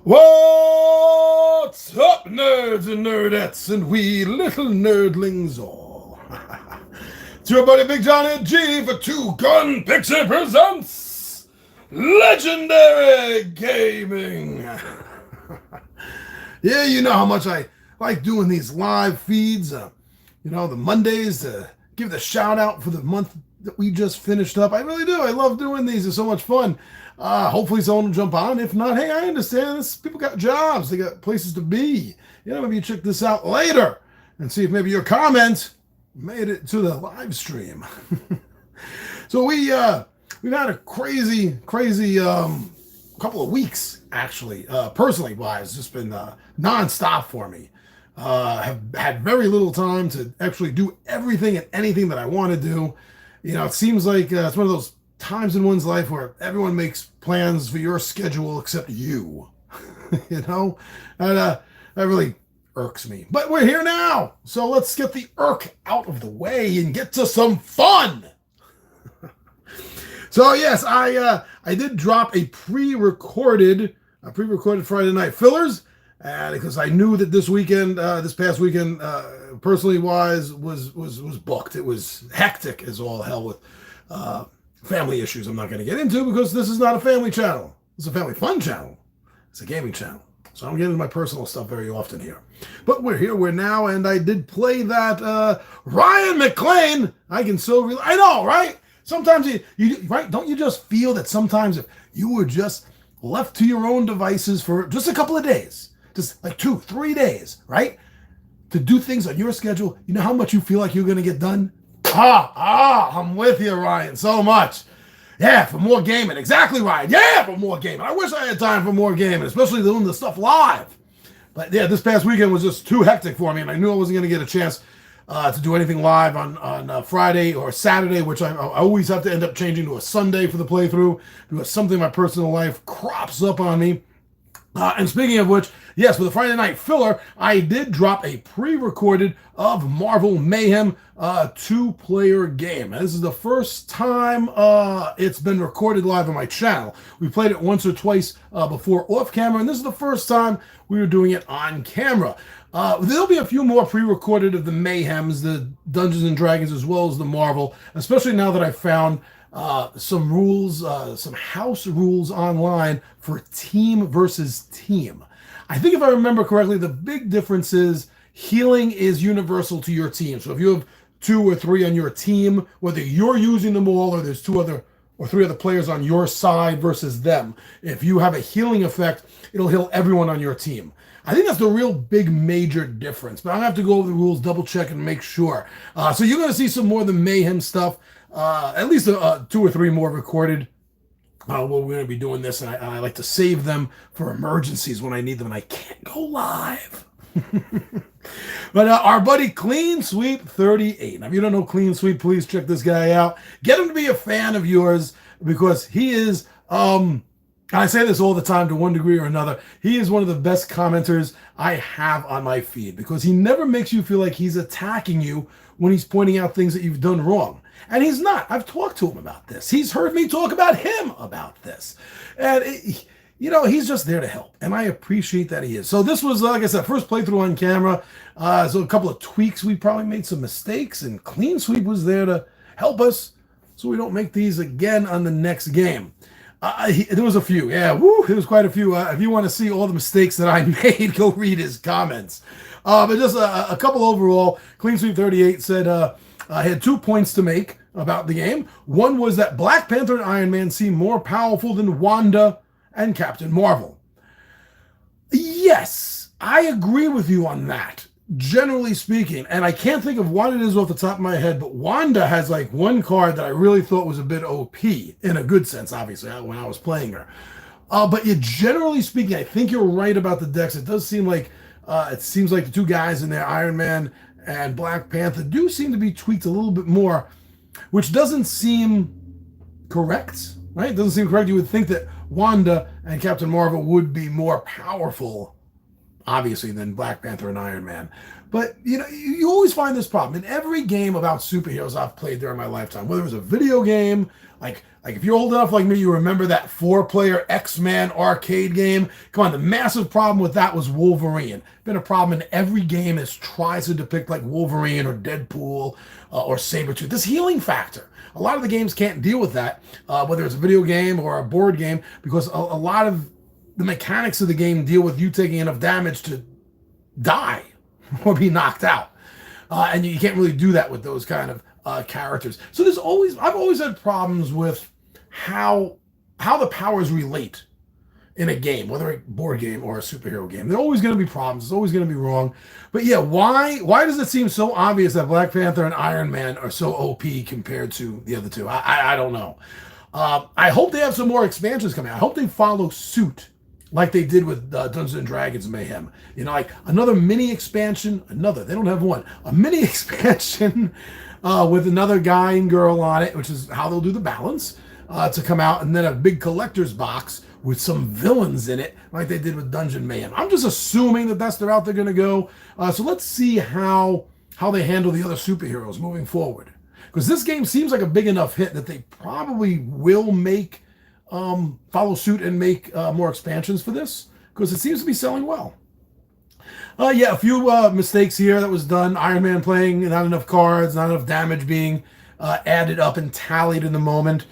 What's up, nerds and nerdettes, and we little nerdlings all? It's your buddy Big John and G for Two Gun Picture presents Legendary Gaming. Yeah, you know how much I like doing these live feeds. The Mondays to give the shout out for the month that we just finished up. I really do. I love doing these. They're so much fun. Hopefully someone will jump on. If not, hey, I understand this. People got jobs. They got places to be. Maybe you check this out later and see if maybe your comment made it to the live stream. So we've had a crazy couple of weeks, actually. Personally wise, just been nonstop for me. Have had very little time to actually do everything and anything that I want to do. It seems like it's one of those times in one's life where everyone makes plans for your schedule except you. And that really irks me. But we're here now, so let's get the irk out of the way and get to some fun. So yes, I did drop a pre-recorded Friday night fillers, because I knew that this past weekend, personally wise, was booked. It was hectic as all hell with family issues I'm not going to get into because this is not a family channel. It's a family fun channel. It's a gaming channel. So I don't get into my personal stuff very often here. But we're here, we're now, and I did play that Ryan McClain. I can still I know, right? Sometimes you right? Don't you just feel that sometimes if you were just left to your own devices for just a couple of days, just like 2-3 days, right? To do things on your schedule, you know how much you feel like you're going to get done? I'm with you, Ryan, so much. Yeah, for more gaming. Exactly, Ryan. Yeah, for more gaming. I wish I had time for more gaming, especially doing the stuff live. But yeah, this past weekend was just too hectic for me, and I knew I wasn't going to get a chance to do anything live on Friday or Saturday, which I always have to end up changing to a Sunday for the playthrough because something in my personal life crops up on me. And speaking of which, yes, for the Friday night filler, I did drop a pre-recorded of Marvel Mayhem 2-player game. And this is the first time it's been recorded live on my channel. We played it once or twice before off camera, and this is the first time we were doing it on camera. There'll be a few more pre-recorded of the Mayhems, the Dungeons and Dragons, as well as the Marvel, especially now that I've found some rules, some house rules online for team versus team. I think if I remember correctly, the big difference is healing is universal to your team. So if you have 2 or 3 on your team, whether you're using them all or there's 2 other or 3 other players on your side versus them, if you have a healing effect, it'll heal everyone on your team. I think that's the real big major difference, but I'm gonna have to go over the rules, double check and make sure. So you're gonna see some more of the Mayhem stuff, at least 2 or 3 more recorded. We're going to be doing this, and I like to save them for emergencies when I need them, and I can't go live. But our buddy Clean Sweep 38. Now, if you don't know Clean Sweep, please check this guy out. Get him to be a fan of yours because he is, I say this all the time to one degree or another, he is one of the best commenters I have on my feed because he never makes you feel like he's attacking you when he's pointing out things that you've done wrong. And he's not. I've talked to him about this. He's heard me talk about him about this. And, he's just there to help. And I appreciate that he is. So this was, like I said, first playthrough on camera. So a couple of tweaks. We probably made some mistakes. And Clean Sweep was there to help us so we don't make these again on the next game. There was a few. Yeah, there was quite a few. If you want to see all the mistakes that I made, go read his comments. But just a couple overall. Clean Sweep 38 said, I had 2 points to make about the game. One was that Black Panther and Iron Man seem more powerful than Wanda and Captain Marvel. Yes, I agree with you on that, generally speaking. And I can't think of what it is off the top of my head, but Wanda has like one card that I really thought was a bit OP, in a good sense, obviously, when I was playing her. But generally speaking, I think you're right about the decks. It does seem like, the 2 guys in there, Iron Man and Black Panther, do seem to be tweaked a little bit more, which doesn't seem correct, right? It doesn't seem correct. You would think that Wanda and Captain Marvel would be more powerful, obviously, than Black Panther and Iron Man. But, you always find this problem. In every game about superheroes I've played during my lifetime, whether it was a video game, Like if you're old enough like me, you remember that 4-player X-Men arcade game. Come on, the massive problem with that was Wolverine. Been a problem in every game that tries to depict like Wolverine or Deadpool or Sabretooth. This healing factor. A lot of the games can't deal with that, whether it's a video game or a board game, because a lot of the mechanics of the game deal with you taking enough damage to die or be knocked out. And you can't really do that with those kind of characters. So I've always had problems with how the powers relate in a game, whether a board game or a superhero game. There are always going to be problems. It's always going to be wrong. But yeah, why does it seem so obvious that Black Panther and Iron Man are so OP compared to the other two? I don't know. I hope they have some more expansions coming out. I hope they follow suit like they did with Dungeons and Dragons Mayhem. You know, like another mini expansion, they don't have one, a mini expansion with another guy and girl on it, which is how they'll do the balance, to come out, and then a big collector's box with some villains in it, like they did with Dungeon Mayhem. I'm just assuming that that's the route they're going to go. So let's see how they handle the other superheroes moving forward. Because this game seems like a big enough hit that they probably will make follow suit and make more expansions for this, because it seems to be selling well. Yeah, a few mistakes here that was done. Iron Man playing not enough cards, not enough damage being added up and tallied in the moment.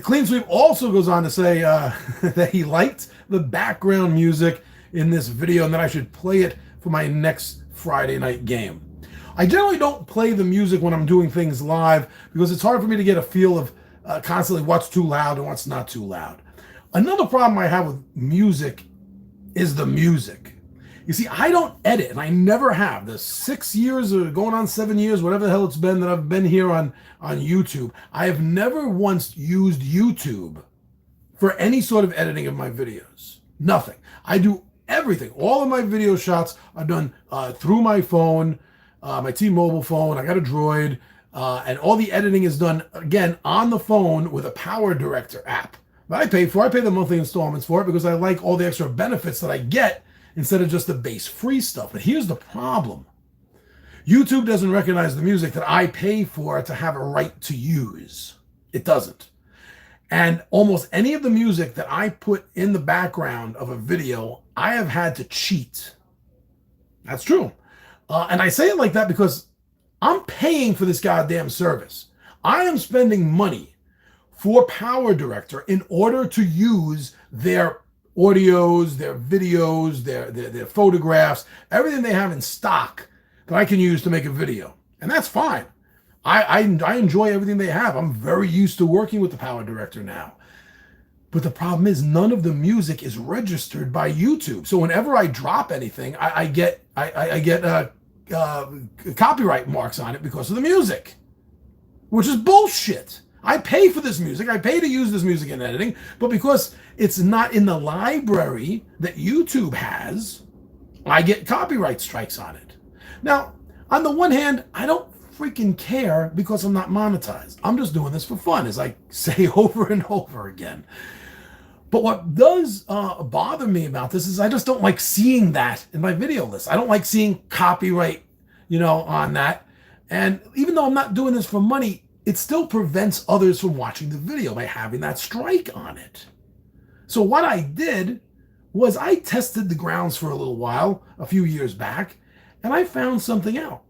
Clean Sweep also goes on to say that he liked the background music in this video and that I should play it for my next Friday night game. I generally don't play the music when I'm doing things live because it's hard for me to get a feel of constantly what's too loud and what's not too loud. Another problem I have with music is the music. You see, I don't edit, and I never have. The 6 years or going on 7 years, whatever the hell it's been that I've been here on YouTube, I have never once used YouTube for any sort of editing of my videos. Nothing. I do everything. All of my video shots are done through my phone, my T-Mobile phone. I got a Droid, and all the editing is done, again, on the phone with a Power Director app that I pay for. I pay the monthly installments for it because I like all the extra benefits that I get instead of just the base free stuff. But here's the problem. YouTube doesn't recognize the music that I pay for to have a right to use. It doesn't. And almost any of the music that I put in the background of a video, I have had to cheat. That's true. And I say it like that because I'm paying for this goddamn service. I am spending money for Power Director in order to use their audios, their videos, their photographs, everything they have in stock that I can use to make a video. And that's fine. I enjoy everything they have. I'm very used to working with the Power Director now. But the problem is none of the music is registered by YouTube. So whenever I drop anything, I get copyright marks on it because of the music, which is bullshit. I pay for this music. I pay to use this music in editing, but because it's not in the library that YouTube has, I get copyright strikes on it. Now, on the one hand, I don't freaking care because I'm not monetized. I'm just doing this for fun, as I say over and over again. But what does bother me about this is I just don't like seeing that in my video list. I don't like seeing copyright, on that. And even though I'm not doing this for money, it still prevents others from watching the video by having that strike on it. So what I did was I tested the grounds for a little while, a few years back, and I found something out.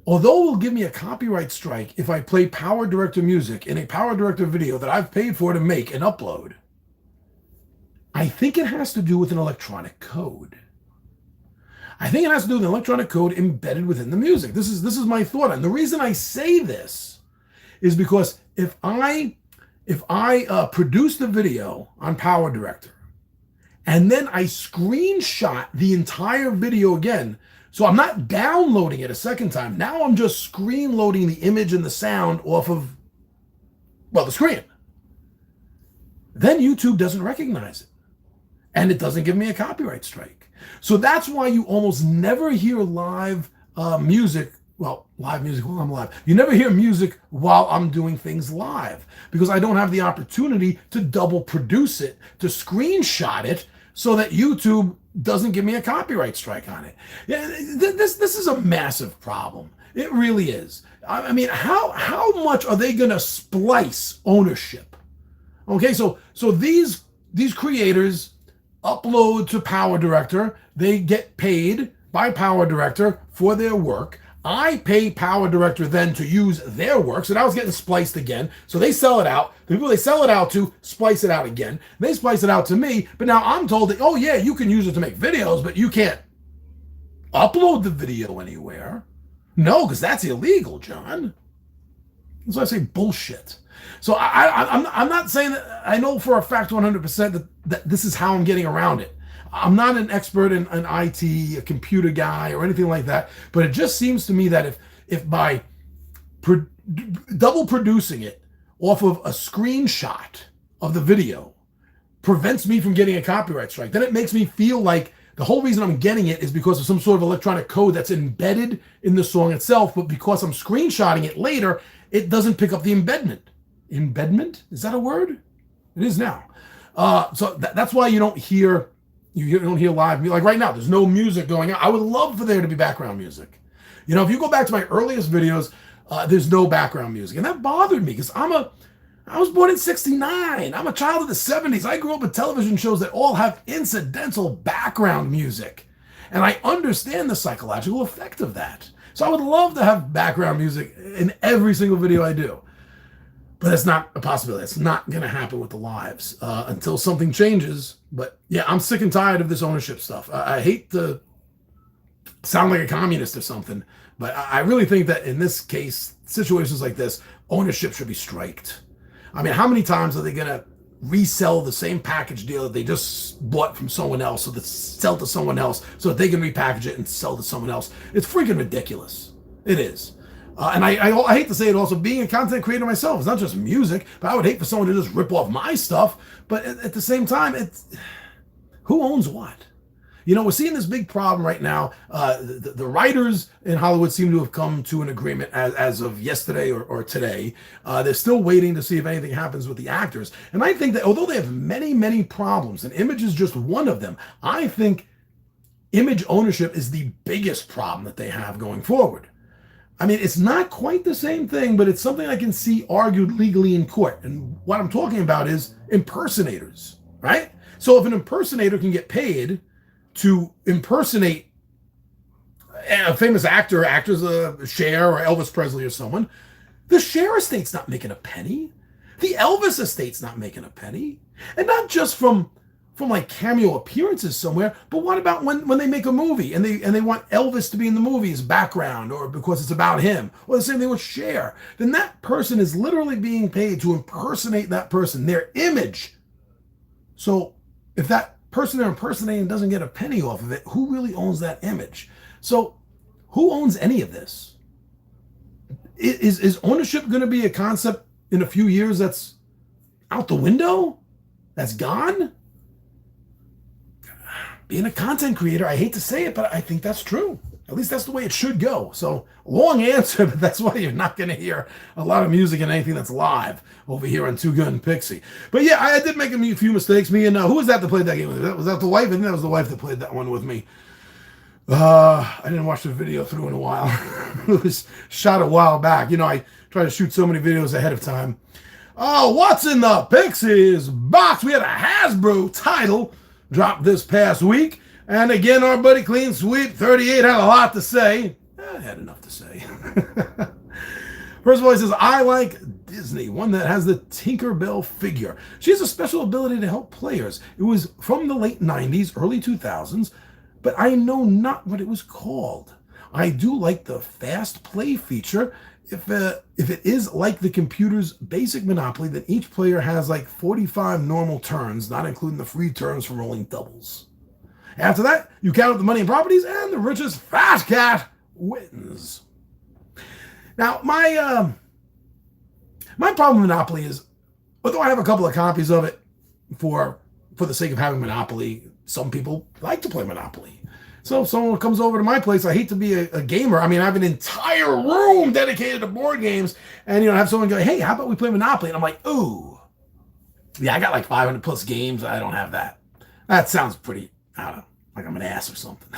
Although it will give me a copyright strike if I play Power Director music in a Power Director video that I've paid for to make and upload, I think it has to do with an electronic code. I think it has to do with an electronic code embedded within the music. This is my thought. And the reason I say this is because if I produce the video on Power Director and then I screenshot the entire video again, so I'm not downloading it a second time. Now I'm just screen loading the image and the sound off of, the screen. Then YouTube doesn't recognize it. And it doesn't give me a copyright strike. So that's why you almost never hear live music. Well, live music while I'm live. You never hear music while I'm doing things live because I don't have the opportunity to double produce it, to screenshot it so that YouTube doesn't give me a copyright strike on it. Yeah, this is a massive problem. It really is. I mean, how much are they going to splice ownership? Okay, so these creators upload to Power Director. They get paid by Power Director for their work. I pay Power Director then to use their work. So now it's getting spliced again. So they sell it out. The people they sell it out to splice it out again. They splice it out to me. But now I'm told that, oh yeah, you can use it to make videos, but you can't upload the video anywhere. No, because that's illegal, John. That's why I say bullshit. So I'm not saying that I know for a fact 100% that this is how I'm getting around it. I'm not an expert in IT, a computer guy, or anything like that. But it just seems to me that if by double producing it off of a screenshot of the video prevents me from getting a copyright strike, then it makes me feel like the whole reason I'm getting it is because of some sort of electronic code that's embedded in the song itself. But because I'm screenshotting it later, it doesn't pick up the embedment. Embedment? Is that a word? It is now. So that's why you don't hear live music. Like right now, there's no music going on. I would love for there to be background music. You know, if you go back to my earliest videos, there's no background music. And that bothered me because I was born in 69. I'm a child of the 70s. I grew up with television shows that all have incidental background music. And I understand the psychological effect of that. So I would love to have background music in every single video I do. But it's not a possibility. It's not going to happen with the lives until something changes. But yeah, I'm sick and tired of this ownership stuff. I hate to sound like a communist or something, but I really think that in this case, situations like this, ownership should be striked. I mean, how many times are they going to resell the same package deal that they just bought from someone else, so that sell to someone else so that they can repackage it and sell to someone else? It's freaking ridiculous. It is. And I hate to say it also, being a content creator myself, it's not just music, but I would hate for someone to just rip off my stuff. But at the same time, who owns what? You know, we're seeing this big problem right now. The writers in Hollywood seem to have come to an agreement as of yesterday or today. They're still waiting to see if anything happens with the actors. And I think that although they have many, many problems, and image is just one of them, I think image ownership is the biggest problem that they have going forward. I mean, it's not quite the same thing, but it's something I can see argued legally in court. And what I'm talking about is impersonators, right? So if an impersonator can get paid to impersonate a famous actor, actors, Cher or Elvis Presley or someone, the Cher estate's not making a penny. The Elvis estate's not making a penny. And not just from like cameo appearances somewhere, but what about when they make a movie and they want Elvis to be in the movie's background or because it's about him, or the same thing with Cher? Then that person is literally being paid to impersonate that person, their image. So if that person they're impersonating doesn't get a penny off of it, who really owns that image? So who owns any of this? Is ownership going to be a concept in a few years that's out the window? That's gone? Being a content creator, I hate to say it, but I think that's true. At least that's the way it should go. So, long answer, but that's why you're not going to hear a lot of music and anything that's live over here on Two Gun Pixie. But yeah, I did make a few mistakes. Me and who was that played that game with me? Was that the wife? I think that was the wife that played that one with me. I didn't watch the video through in a while. It was shot a while back. You know, I try to shoot so many videos ahead of time. Oh, what's in the Pixies box? We had a Hasbro title dropped this past week. And again, our buddy Clean Sweep 38 had a lot to say. I had enough to say. First of all, he says, I like Disney, one that has the Tinkerbell figure. She has a special ability to help players. It was from the late 90s, early 2000s, but I know not what it was called. I do like the fast play feature. If it is like the computer's basic Monopoly, then each player has like 45 normal turns, not including the free turns for rolling doubles. After that, you count up the money and properties, and the richest fat cat wins. Now, my problem with Monopoly is, although I have a couple of copies of it for the sake of having Monopoly, some people like to play Monopoly. So if someone comes over to my place, I hate to be a gamer. I mean, I have an entire room dedicated to board games, and have someone go, hey, how about we play Monopoly? And I'm like, ooh, yeah, I got like 500 plus games. I don't have that. That sounds pretty, I don't know, like I'm an ass or something.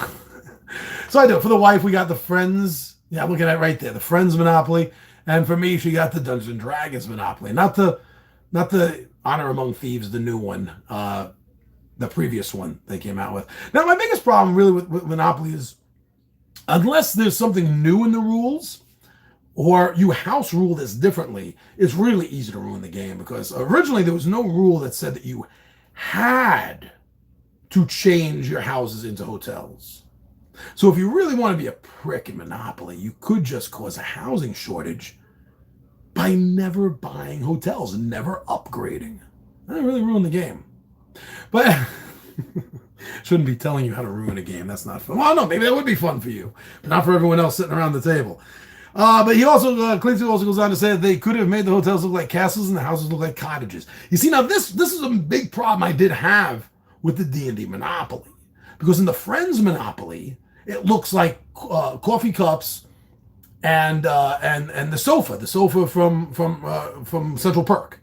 So I do. For the wife, we got the Friends, Yeah, I'm looking at it right there. The Friends Monopoly. And for me, she got the Dungeons and Dragons Monopoly. Not the Honor Among Thieves, the new one. The previous one they came out with. Now, my biggest problem really with Monopoly is unless there's something new in the rules or you house rule this differently, it's really easy to ruin the game because originally there was no rule that said that you had to change your houses into hotels. So if you really want to be a prick in Monopoly, you could just cause a housing shortage by never buying hotels and never upgrading. That really ruined the game. But shouldn't be telling you how to ruin a game. That's not fun. Well, no, maybe that would be fun for you, but not for everyone else sitting around the table. But he also, Clancy also goes on to say that they could have made the hotels look like castles and the houses look like cottages. You see, now this is a big problem I did have with the D&D Monopoly, because in the Friends Monopoly, it looks like coffee cups and the sofa from Central Perk.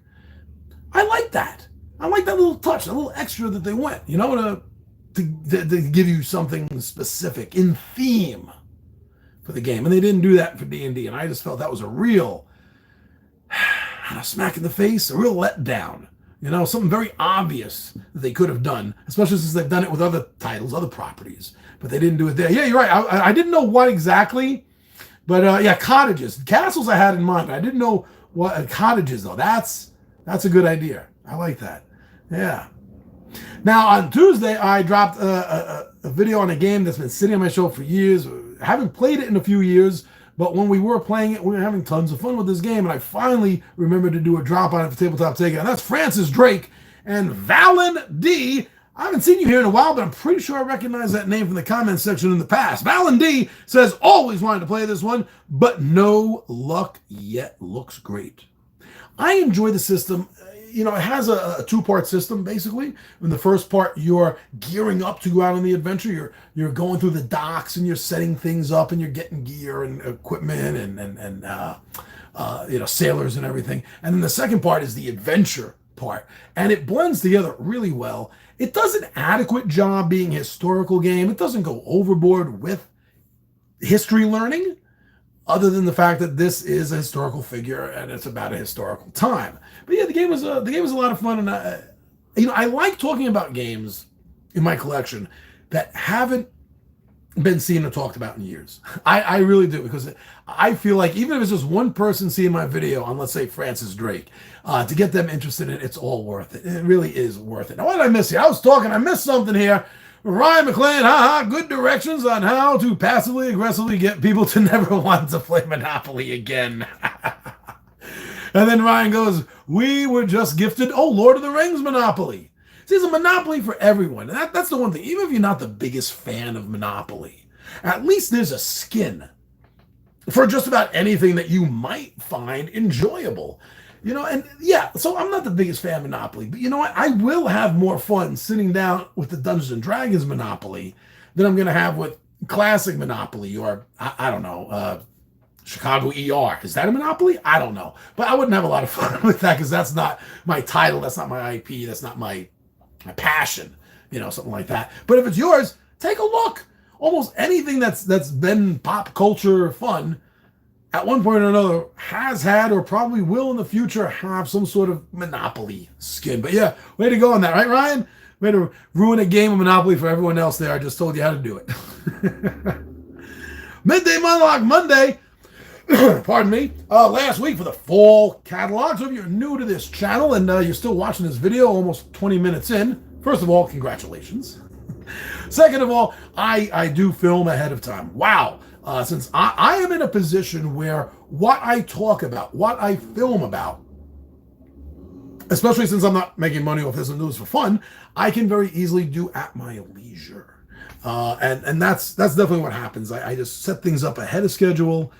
I like that. I like that little touch, that little extra that they went, to give you something specific in theme for the game. And they didn't do that for D&D. And I just felt that was a real smack in the face, a real letdown. Something very obvious that they could have done, especially since they've done it with other titles, other properties. But they didn't do it there. Yeah, you're right. I didn't know what exactly, but yeah, cottages. Castles I had in mind, but I didn't know what cottages, though. That's a good idea. I like that. Yeah. Now, on Tuesday, I dropped a video on a game that's been sitting on my shelf for years. I haven't played it in a few years, but when we were playing it, we were having tons of fun with this game, and I finally remembered to do a drop on it for Tabletop Takeout, and that's Francis Drake and Valen D. I haven't seen you here in a while, but I'm pretty sure I recognize that name from the comments section in the past. Valen D says, always wanted to play this one, but no luck yet. Looks great. I enjoy the system. It has a two-part system, basically. In the first part, you're gearing up to go out on the adventure. You're going through the docks, and you're setting things up, and you're getting gear and equipment and sailors and everything. And then the second part is the adventure part. And it blends together really well. It does an adequate job being a historical game. It doesn't go overboard with history learning, other than the fact that this is a historical figure and it's about a historical time. But yeah, the game was a lot of fun, and I like talking about games in my collection that haven't been seen or talked about in years. I really do, because I feel like even if it's just one person seeing my video on, let's say, Francis Drake, to get them interested in it, it's all worth it. It really is worth it. Now, what did I miss here? I missed something here. Ryan McClain, good directions on how to passively aggressively get people to never want to play Monopoly again. And then Ryan goes, we were just gifted, Lord of the Rings Monopoly. See, it's a Monopoly for everyone. And that's the one thing. Even if you're not the biggest fan of Monopoly, at least there's a skin for just about anything that you might find enjoyable. And yeah, so I'm not the biggest fan of Monopoly, but you know what? I will have more fun sitting down with the Dungeons and Dragons Monopoly than I'm going to have with classic Monopoly or, I don't know, Chicago ER. Is that a Monopoly? I don't know. But I wouldn't have a lot of fun with that because that's not my title. That's not my IP. That's not my passion, something like that. But if it's yours, take a look. Almost anything that's been pop culture fun at one point or another has had or probably will in the future have some sort of Monopoly skin. But yeah, way to go on that, right, Ryan? Way to ruin a game of Monopoly for everyone else there. I just told you how to do it. Midday Monologue Monday. Pardon me. Last week for the fall catalog. So if you're new to this channel and you're still watching this video almost 20 minutes in, first of all, congratulations. Second of all, I do film ahead of time. Wow. Since I am in a position where what I talk about, what I film about, especially since I'm not making money off this and doing this for fun, I can very easily do at my leisure. And that's definitely what happens. I just set things up ahead of schedule.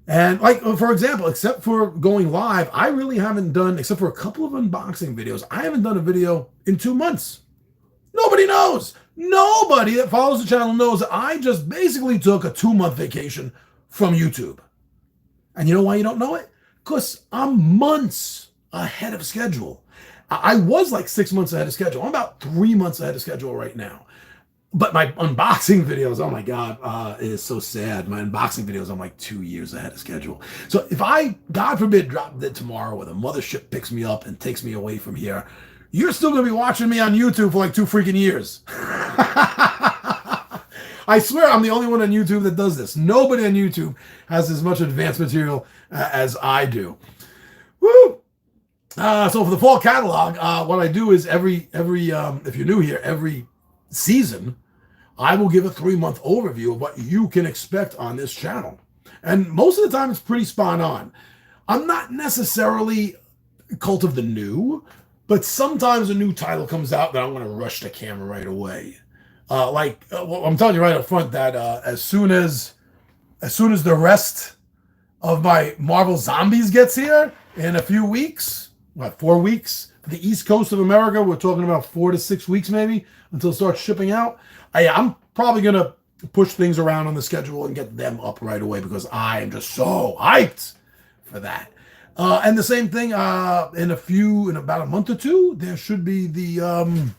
And like, for example, except for going live, I really haven't done, except for a couple of unboxing videos, I haven't done a video in 2 months. Nobody knows. Nobody that follows the channel knows that I just basically took a 2-month vacation from YouTube. And you know why you don't know it? Because I'm months ahead of schedule. I was like 6 months ahead of schedule. I'm about 3 months ahead of schedule right now. But my unboxing videos, oh my God, it is so sad. My unboxing videos, I'm like 2 years ahead of schedule. So if I, God forbid, drop dead tomorrow or the mothership picks me up and takes me away from here, you're still going to be watching me on YouTube for like 2 freaking years. I swear I'm the only one on YouTube that does this. Nobody on YouTube has as much advanced material as I do. Woo! So for the fall catalog, what I do is every if you're new here, every season, I will give a 3-month overview of what you can expect on this channel. And most of the time it's pretty spot on. I'm not necessarily cult of the new, but sometimes a new title comes out that I want to rush the camera right away. Well, I'm telling you right up front that as soon as the rest of my Marvel Zombies gets here in a few weeks, 4 weeks? For the East Coast of America, we're talking about 4 to 6 weeks maybe until it starts shipping out. I'm probably going to push things around on the schedule and get them up right away because I am just so hyped for that. And the same thing, in about a month or two, there should be the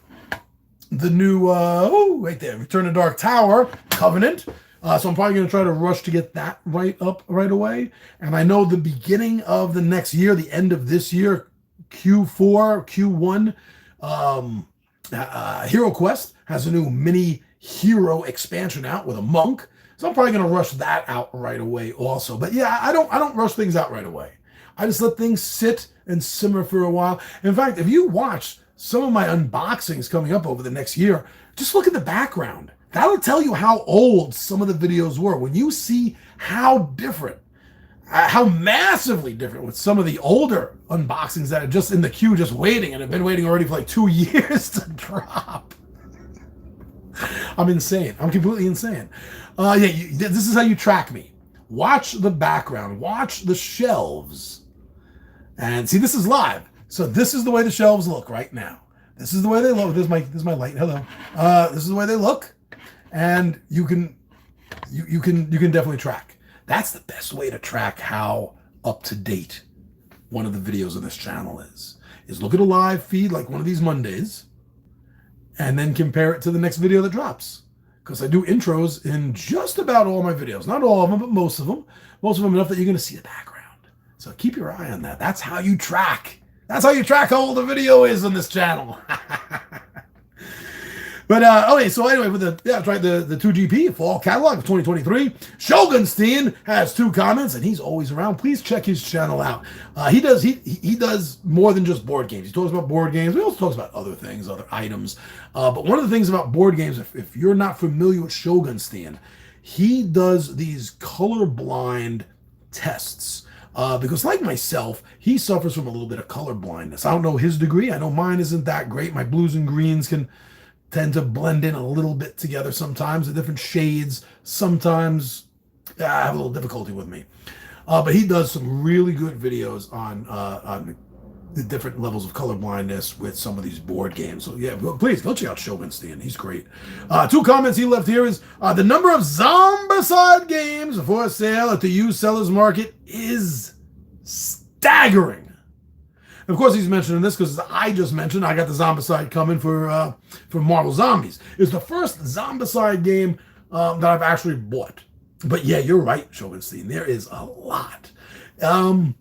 new, right there, Return to Dark Tower, Covenant. So I'm probably going to try to rush to get that right away. And I know the beginning of the next year, the end of this year, Q4, Q1, Hero Quest has a new mini hero expansion out with a monk. So I'm probably going to rush that out right away also. But yeah, I don't rush things out right away. I just let things sit and simmer for a while. In fact, if you watch some of my unboxings coming up over the next year, just look at the background. That'll tell you how old some of the videos were. When you see how different, how massively different with some of the older unboxings that are just in the queue, just waiting, and have been waiting already for like 2 years to drop. I'm insane. I'm completely insane. This is how you track me. Watch the background. Watch the shelves. And see, this is live. So this is the way the shelves look right now. This is the way they look. This is my light. Hello. This is the way they look, and you can definitely track. That's the best way to track how up to date one of the videos of this channel is look at a live feed like one of these Mondays, and then compare it to the next video that drops. Because I do intros in just about all my videos. Not all of them, but most of them. Most of them enough that you're going to see the background. So keep your eye on that. That's how you track. That's how you track how old the video is on this channel. But okay, so anyway, with the 2GP fall catalog of 2023, Shogunstein has 2 comments, and he's always around. Please check his channel out. He does more than just board games. He talks about board games. He also talks about other things, other items. But one of the things about board games, if you're not familiar with Shogunstein, he does these colorblind tests. Because like myself, he suffers from a little bit of color blindness. I don't know his degree. I know mine isn't that great. My blues and greens can tend to blend in a little bit together sometimes, the different shades. Sometimes I have a little difficulty with me. But he does some really good videos on the different levels of color blindness with some of these board games. So yeah, please go check out Shogunstein. He's great. 2 comments he left here is the number of Zombicide games for sale at the used sellers market is staggering. Of course, he's mentioning this because I just mentioned I got the Zombicide coming for Marvel Zombies. It's the first Zombicide game that I've actually bought. But yeah, you're right, Shogunstein. There is a lot. In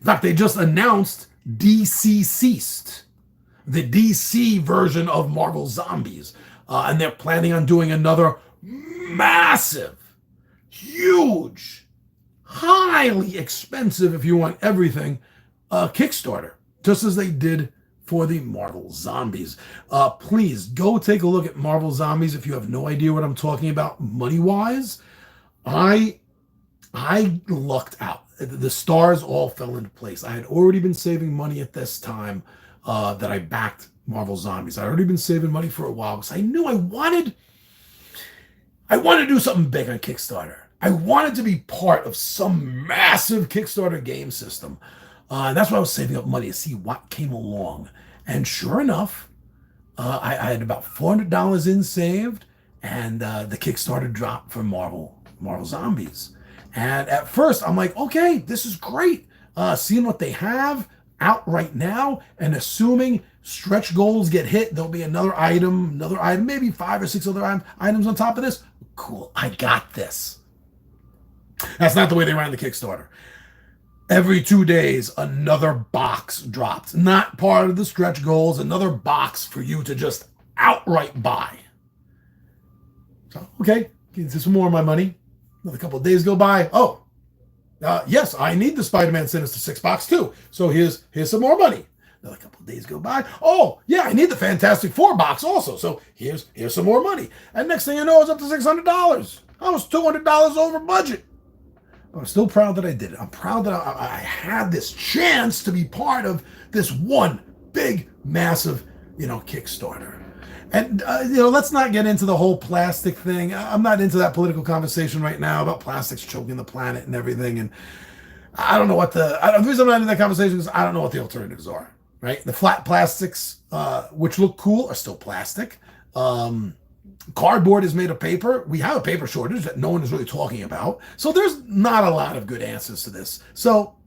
fact, they just announced DC Ceased, the DC version of Marvel Zombies. And they're planning on doing another massive, huge, highly expensive, if you want everything, Kickstarter, just as they did for the Marvel Zombies. Please go take a look at Marvel Zombies if you have no idea what I'm talking about money-wise. I lucked out. The stars all fell into place. I had already been saving money at this time that I backed Marvel Zombies. I'd already been saving money for a while because I knew I wanted to do something big on Kickstarter. I wanted to be part of some massive Kickstarter game system. And that's why I was saving up money to see what came along. And sure enough, I had about $400 in saved, and the Kickstarter dropped for Marvel Zombies. And at first, I'm like, okay, this is great. Seeing what they have out right now and assuming stretch goals get hit, there'll be another item, maybe 5 or 6 other items on top of this. Cool, I got this. That's not the way they ran the Kickstarter. Every 2 days, another box dropped. Not part of the stretch goals, another box for you to just outright buy. So, okay, get some more of my money. Another couple of days go by. Oh, yes, I need the Spider-Man Sinister 6 box too. So here's some more money. Another couple of days go by. Oh, yeah, I need the Fantastic Four box also. So here's some more money. And next thing you know, it's up to $600. I was $200 over budget. I'm still proud that I did it. I'm proud that I had this chance to be part of this one big, massive, Kickstarter. And, let's not get into the whole plastic thing. I'm not into that political conversation right now about plastics choking the planet and everything. And I don't know what the reason I'm not in that conversation is I don't know what the alternatives are, right? The flat plastics, which look cool, are still plastic. Cardboard is made of paper. We have a paper shortage that no one is really talking about. So there's not a lot of good answers to this. So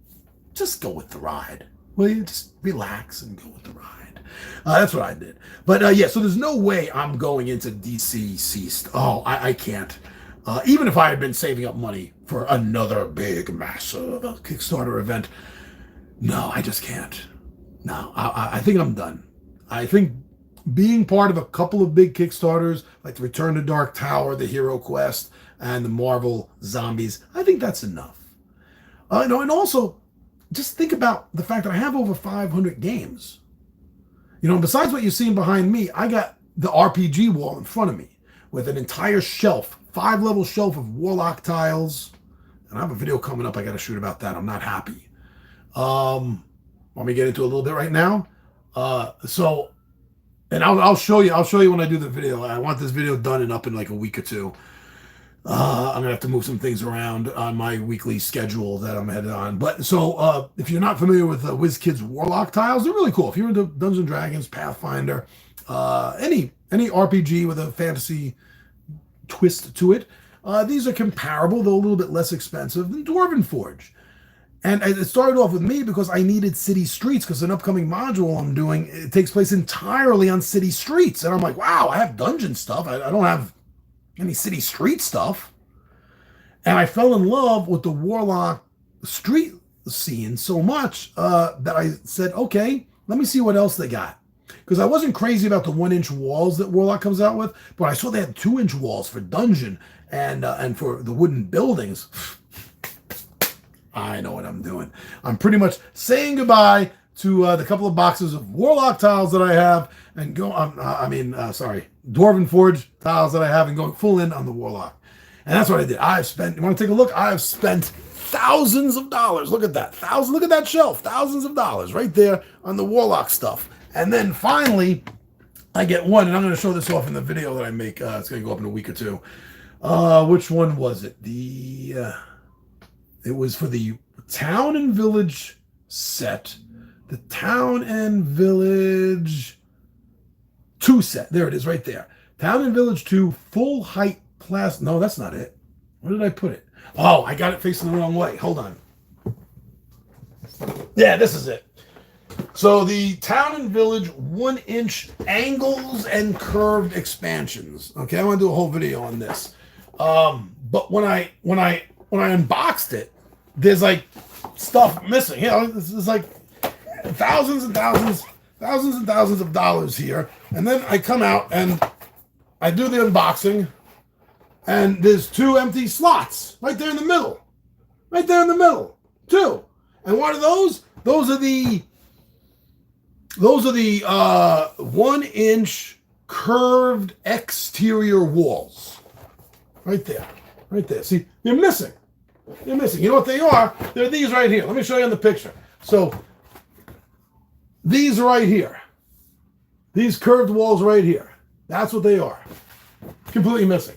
just go with the ride. Will you just relax and go with the ride? That's what I did. But so there's no way I'm going into DC ceased. Oh, I can't. Even if I had been saving up money for another big, massive Kickstarter event. No, I just can't. No, I think I'm done. I think being part of a couple of big Kickstarters, like the Return to Dark Tower, the Hero Quest, and the Marvel Zombies, I think that's enough. And also, just think about the fact that I have over 500 games. Besides what you're seeing behind me, I got the RPG wall in front of me with an entire shelf, 5-level shelf of Warlock tiles. And I have a video coming up I got to shoot about that. I'm not happy. Want me to get into a little bit right now? And I'll show you when I do the video. I want this video done and up in like a week or two. I'm gonna have to move some things around on my weekly schedule that I'm headed on. But so if you're not familiar with WizKids Warlock tiles, they're really cool. If you're into Dungeons and Dragons, Pathfinder, any RPG with a fantasy twist to it, these are comparable, though a little bit less expensive than Dwarven Forge. And it started off with me because I needed city streets because an upcoming module I'm doing, it takes place entirely on city streets. And I'm like, wow, I have dungeon stuff. I don't have any city street stuff. And I fell in love with the Warlock street scene so much that I said, okay, let me see what else they got. Because I wasn't crazy about the 1-inch walls that Warlock comes out with, but I saw they had 2-inch walls for dungeon and for the wooden buildings. I know what I'm doing. I'm pretty much saying goodbye to the couple of boxes of Warlock tiles that I have and Dwarven Forge tiles that I have and going full in on the Warlock. And that's what I did. You want to take a look? I've spent thousands of dollars. Look at that. Look at that shelf. Thousands of dollars right there on the Warlock stuff. And then finally, I get one, and I'm going to show this off in the video that I make. It's going to go up in a week or two. Which one was it? It was for the Town and Village set. The Town and Village 2 set. There it is right there. Town and Village 2 full height plastic. No, that's not it. Where did I put it? Oh, I got it facing the wrong way. Hold on. Yeah, this is it. So the Town and Village 1-inch angles and curved expansions. Okay, I want to do a whole video on this. But when I unboxed it, there's like stuff missing. This is like thousands and thousands of dollars here. And then I come out and I do the unboxing, and there's 2 empty slots right there in the middle. Right there in the middle. 2. And what are those? Those are the 1-inch curved exterior walls. Right there. Right there. See, they're missing. They're missing. You know what they are? They're these right here. Let me show you in the picture. So, these right here. These curved walls right here. That's what they are. Completely missing.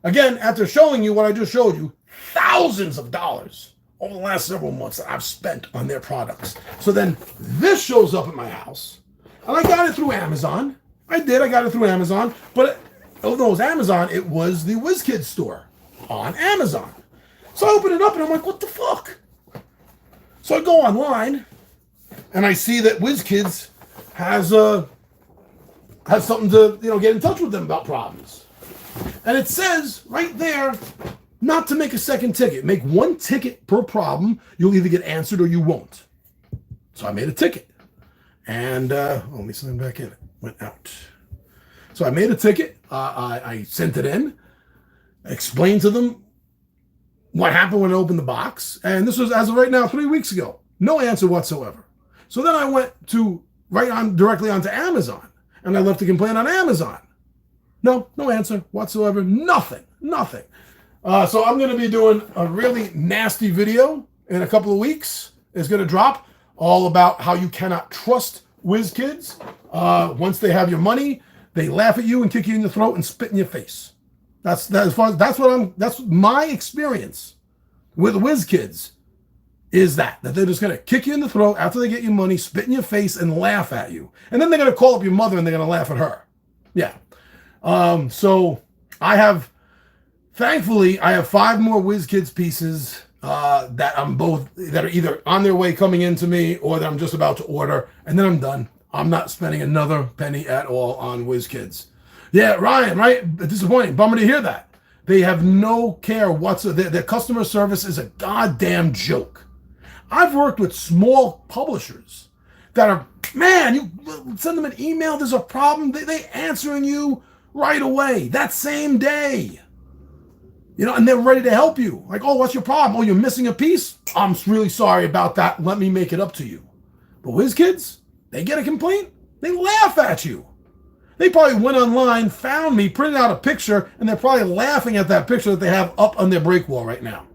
Again, after showing you what I just showed you, thousands of dollars over the last several months that I've spent on their products. So then this shows up at my house. And I got it through Amazon. I got it through Amazon. But although it was Amazon, it was the WizKids store on Amazon. So I open it up and I'm like, what the fuck? So I go online and I see that WizKids has something to get in touch with them about problems. And it says right there not to make a second ticket. Make one ticket per problem. You'll either get answered or you won't. So I made a ticket. And let me send it back in. It went out. So I made a ticket. I sent it in. Explained to them what happened when I opened the box. And this was, as of right now, 3 weeks ago. No answer whatsoever. So then I went directly onto Amazon. And I left a complaint on Amazon. No answer whatsoever. Nothing. So I'm going to be doing a really nasty video in a couple of weeks. It's going to drop all about how you cannot trust WizKids. Once they have your money, they laugh at you and kick you in the throat and spit in your face. That's my experience with WizKids. Is that they're just going to kick you in the throat after they get your money, spit in your face, and laugh at you. And then they're going to call up your mother and they're going to laugh at her. Yeah. So thankfully, I have 5 more WizKids pieces that are either on their way coming into me or that I'm just about to order. And then I'm done. I'm not spending another penny at all on WizKids. Yeah, Ryan, right? Disappointing. Bummer to hear that. They have no care whatsoever. Their customer service is a goddamn joke. I've worked with small publishers that are, man, you send them an email, there's a problem, they answering you right away, that same day. And they're ready to help you. Like, oh, what's your problem? Oh, you're missing a piece? I'm really sorry about that. Let me make it up to you. But WizKids, they get a complaint, they laugh at you. They probably went online, found me, printed out a picture, and they're probably laughing at that picture that they have up on their break wall right now.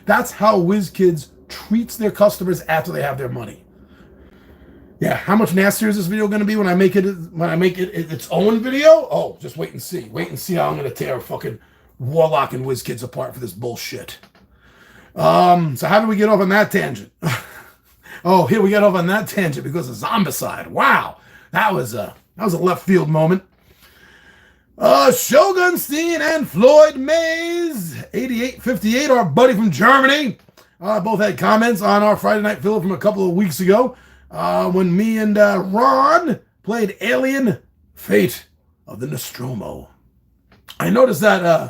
That's how WizKids treats their customers after they have their money. Yeah, how much nastier is this video going to be when I make it its own video? Oh, just wait and see. Wait and see how I'm going to tear fucking Warlock and WizKids apart for this bullshit. So how did we get off on that tangent? Oh, here we got off on that tangent because of Zombicide. Wow, that was a left field moment. Shogun Steen and Floyd Mays, 8858, our buddy from Germany. Both had comments on our Friday Night Filler from a couple of weeks ago when me and Ron played Alien Fate of the Nostromo. I noticed that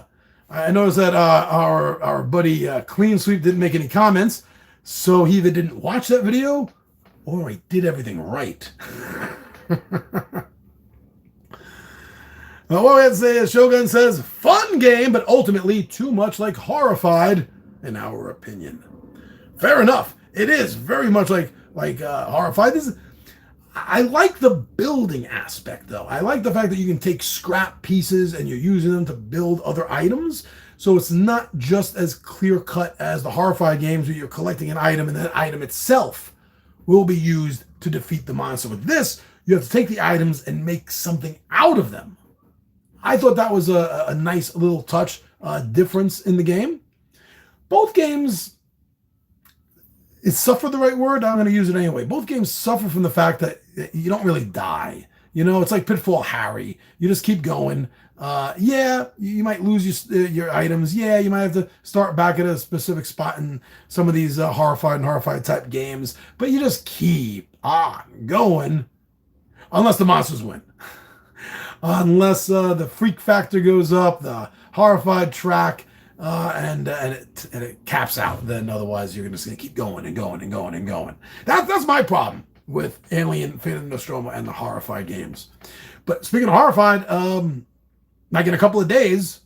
our buddy Clean Sweep didn't make any comments, so he either didn't watch that video or he did everything right. What we have to say is Shogun says, fun game, but ultimately too much like Horrified, in our opinion. Fair enough. It is very much like Horrified. I like the building aspect, though. I like the fact that you can take scrap pieces and you're using them to build other items. So it's not just as clear-cut as the Horrified games where you're collecting an item and that item itself will be used to defeat the monster. With this, you have to take the items and make something out of them. I thought that was a nice little touch, difference in the game. Both games, is suffer the right word? I'm going to use it anyway. Both games suffer from the fact that you don't really die. It's like Pitfall Harry. You just keep going. Yeah, you might lose your items. Yeah, you might have to start back at a specific spot in some of these Horrified type games. But you just keep on going unless the monsters win. Unless the freak factor goes up, the Horrified track, and it caps out. Then otherwise you're just going to keep going and going and going and going. That's my problem with Alien, Fate of the Nostromo, and the Horrified games. But speaking of Horrified, like in a couple of days,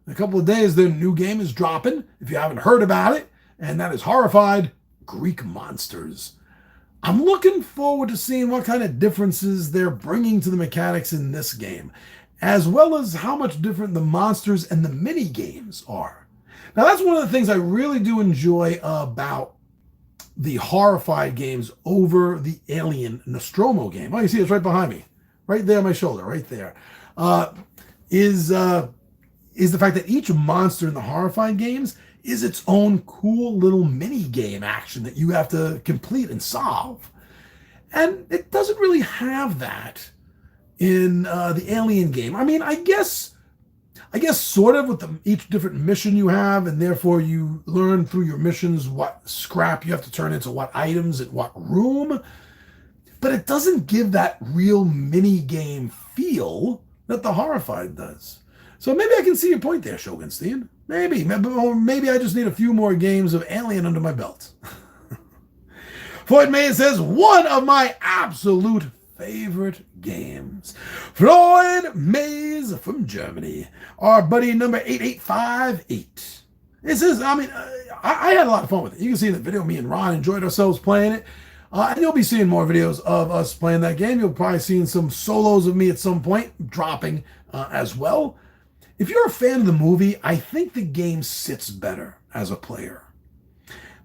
their new game is dropping, if you haven't heard about it, and that is Horrified Greek Monsters. I'm looking forward to seeing what kind of differences they're bringing to the mechanics in this game, as well as how much different the monsters and the mini games are. Now, that's one of the things I really do enjoy about the Horrified games over the Alien Nostromo game. Oh, you see it's right behind me, right there on my shoulder, right there. Is the fact that each monster in the Horrified games is its own cool little mini game action that you have to complete and solve. And it doesn't really have that in the Alien game. I mean, I guess sort of with each different mission you have, and therefore you learn through your missions what scrap you have to turn into what items at what room. but it doesn't give that real mini game feel that the Horrified does. So maybe I can see your point there, Shogunstein. Or maybe I just need a few more games of Alien under my belt. Floyd Mays says, one of my absolute favorite games. Floyd Mays from Germany, our buddy number 8858. It says, I had a lot of fun with it. You can see in the video, me and Ron enjoyed ourselves playing it. And you'll be seeing more videos of us playing that game. You'll probably see some solos of me at some point dropping as well. If you're a fan of the movie, I think the game sits better as a player.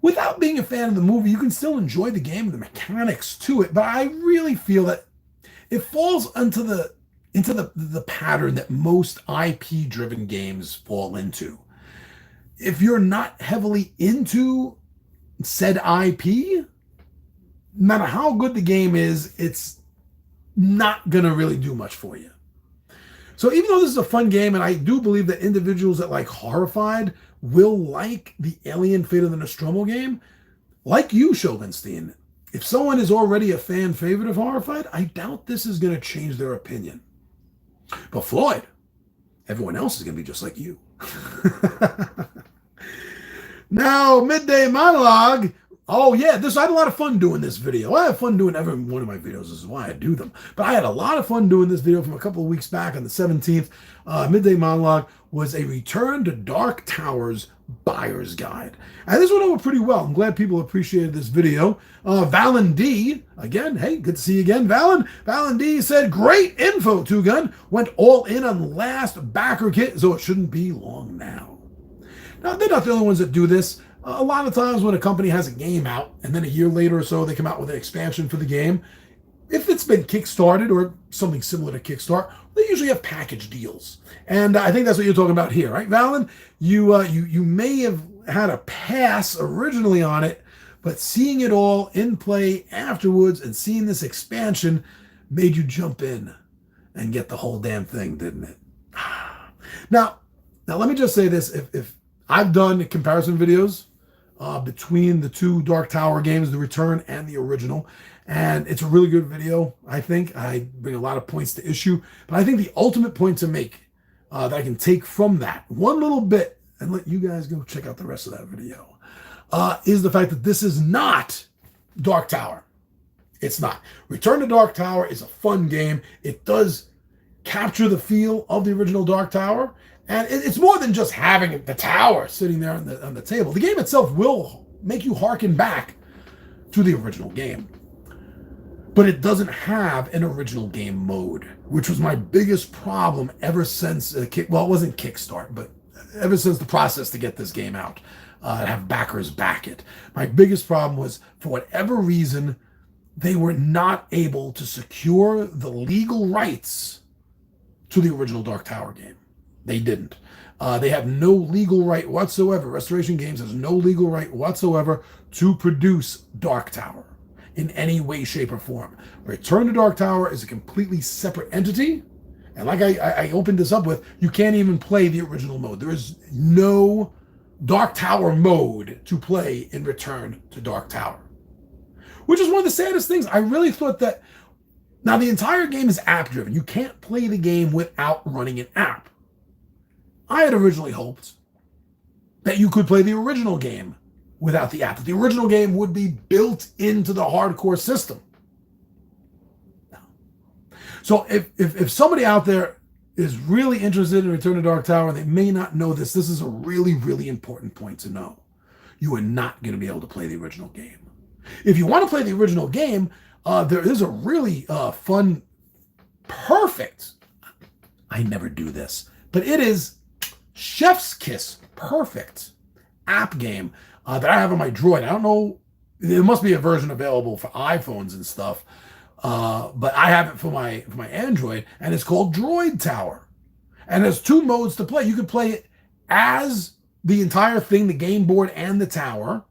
Without being a fan of the movie, you can still enjoy the game and the mechanics to it, but I really feel that it falls into the pattern that most IP-driven games fall into. If you're not heavily into said IP, no matter how good the game is, it's not going to really do much for you. So even though this is a fun game, and I do believe that individuals that like Horrified will like the Alien Fate of the Nostromo game, like you, Shogunstein, if someone is already a fan favorite of Horrified, I doubt this is going to change their opinion. But Floyd, everyone else is going to be just like you. Now, Midday Monologue. Oh, yeah, I had a lot of fun doing this video. I have fun doing every one of my videos. This is why I do them. But I had a lot of fun doing this video from a couple of weeks back on the 17th. Midday Monologue was a Return to Dark Towers buyer's guide. And this went over pretty well. I'm glad people appreciated this video. Valen D, again, hey, good to see you again, Valen. Valen D said, great info, Two Gun. Went all in on last backer kit, so it shouldn't be long now. Now, they're not the only ones that do this. A lot of times when a company has a game out and then a year later or so they come out with an expansion for the game, if it's been kickstarted or something similar to Kickstart, they usually have package deals. And I think that's what you're talking about here, right, Valen? You may have had a pass originally on it, but seeing it all in play afterwards and seeing this expansion made you jump in and get the whole damn thing, didn't it? Now let me just say this. If I've done comparison videos between the two Dark Tower games, the Return and the original, and it's a really good video. I think I bring a lot of points to issue, but I think the ultimate point to make that I can take from that one little bit and let you guys go check out the rest of that video is the fact that this is not Dark Tower. It's not. Return to Dark Tower is a fun game. It does capture the feel of the original Dark Tower. And it's more than just having the tower sitting there on the table. The game itself will make you hearken back to the original game. But it doesn't have an original game mode, which was my biggest problem ever since, it wasn't Kickstart, but ever since the process to get this game out, have backers back it. My biggest problem was, for whatever reason, they were not able to secure the legal rights to the original Dark Tower game. They didn't. They have no legal right whatsoever. Restoration Games has no legal right whatsoever to produce Dark Tower in any way, shape, or form. Return to Dark Tower is a completely separate entity. And like I opened this up with, you can't even play the original mode. There is no Dark Tower mode to play in Return to Dark Tower, which is one of the saddest things. I really thought that, now the entire game is app driven. You can't play the game without running an app. I had originally hoped that you could play the original game without the app. That the original game would be built into the hardcore system. No. So if somebody out there is really interested in Return to Dark Tower, and they may not know this, this is a really, really important point to know. You are not going to be able to play the original game. If you want to play the original game, there is a really fun, perfect, I never do this, but it is chef's kiss perfect app game that I have on my Droid. I don't know, there must be a version available for iPhones and stuff, but I have it for my Android, and it's called Droid Tower. And there's two modes to play. You can play it as the entire thing, the game board and the tower,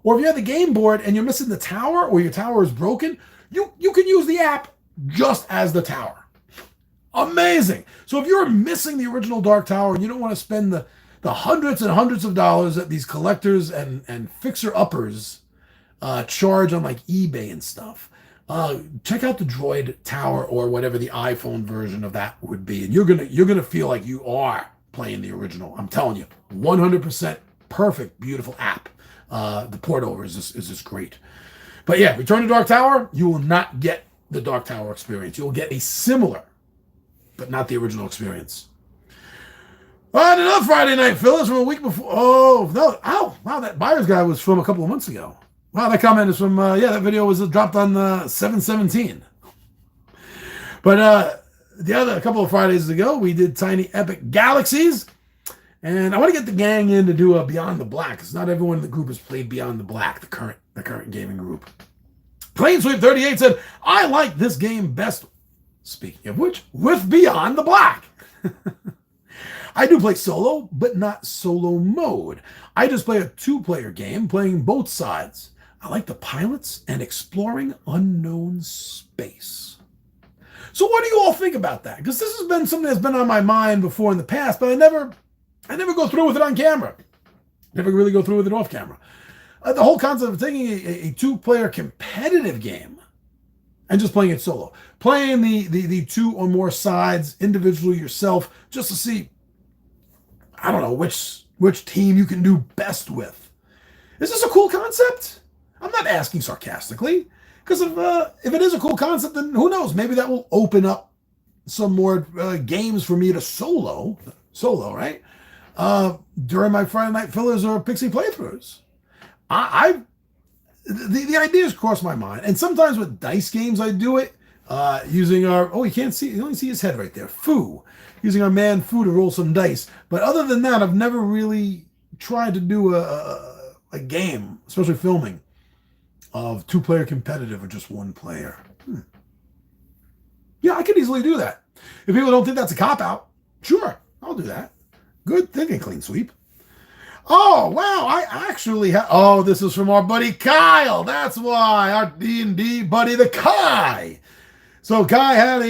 or if you have the game board and you're missing the tower, or your tower is broken, you can use the app just as the tower. Amazing. So if you're missing the original Dark Tower and you don't want to spend the hundreds and hundreds of dollars that these collectors and fixer-uppers charge on like eBay and stuff, check out the Droid Tower or whatever the iPhone version of that would be, and you're gonna feel like you are playing the original. I'm telling you, 100% perfect, beautiful app. The port over is just great. But yeah, Return to Dark Tower, you will not get the Dark Tower experience. You will get a similar, but not the original experience. And another Friday night, Phyllis, from a week before. Oh, no. Ow. Wow, that Buyers Guy was from a couple of months ago. Wow, that comment is from, that video was dropped on 7/17. But a couple of Fridays ago, we did Tiny Epic Galaxies. And I want to get the gang in to do a Beyond the Black, because not everyone in the group has played Beyond the Black, the current gaming group. Planesweep38 said, I like this game best, speaking of which, with Beyond the Black. I do play solo, but not solo mode. I just play a two-player game, playing both sides. I like the pilots and exploring unknown space. So what do you all think about that? Because this has been something that's been on my mind before in the past, but I never go through with it on camera. Never really go through with it off camera. The whole concept of taking a two-player competitive game and just playing it solo. Playing the two or more sides individually yourself just to see, I don't know, which team you can do best with. Is this a cool concept? I'm not asking sarcastically, because if it is a cool concept, then who knows? Maybe that will open up some more games for me to solo, right? During my Friday night fillers or Pixie playthroughs. The ideas cross my mind, and sometimes with dice games I do it using you can't see, you only see his head right there, Foo, using our man Foo to roll some dice. But other than that, I've never really tried to do a game, especially filming, of two-player competitive or just one player. Yeah, I could easily do that. If people don't think that's a cop-out, sure, I'll do that. Good thinking, Clean Sweep. Oh, wow, I actually have... Oh, this is from our buddy Kyle. That's why, our D&D buddy, the Kai. So Kai had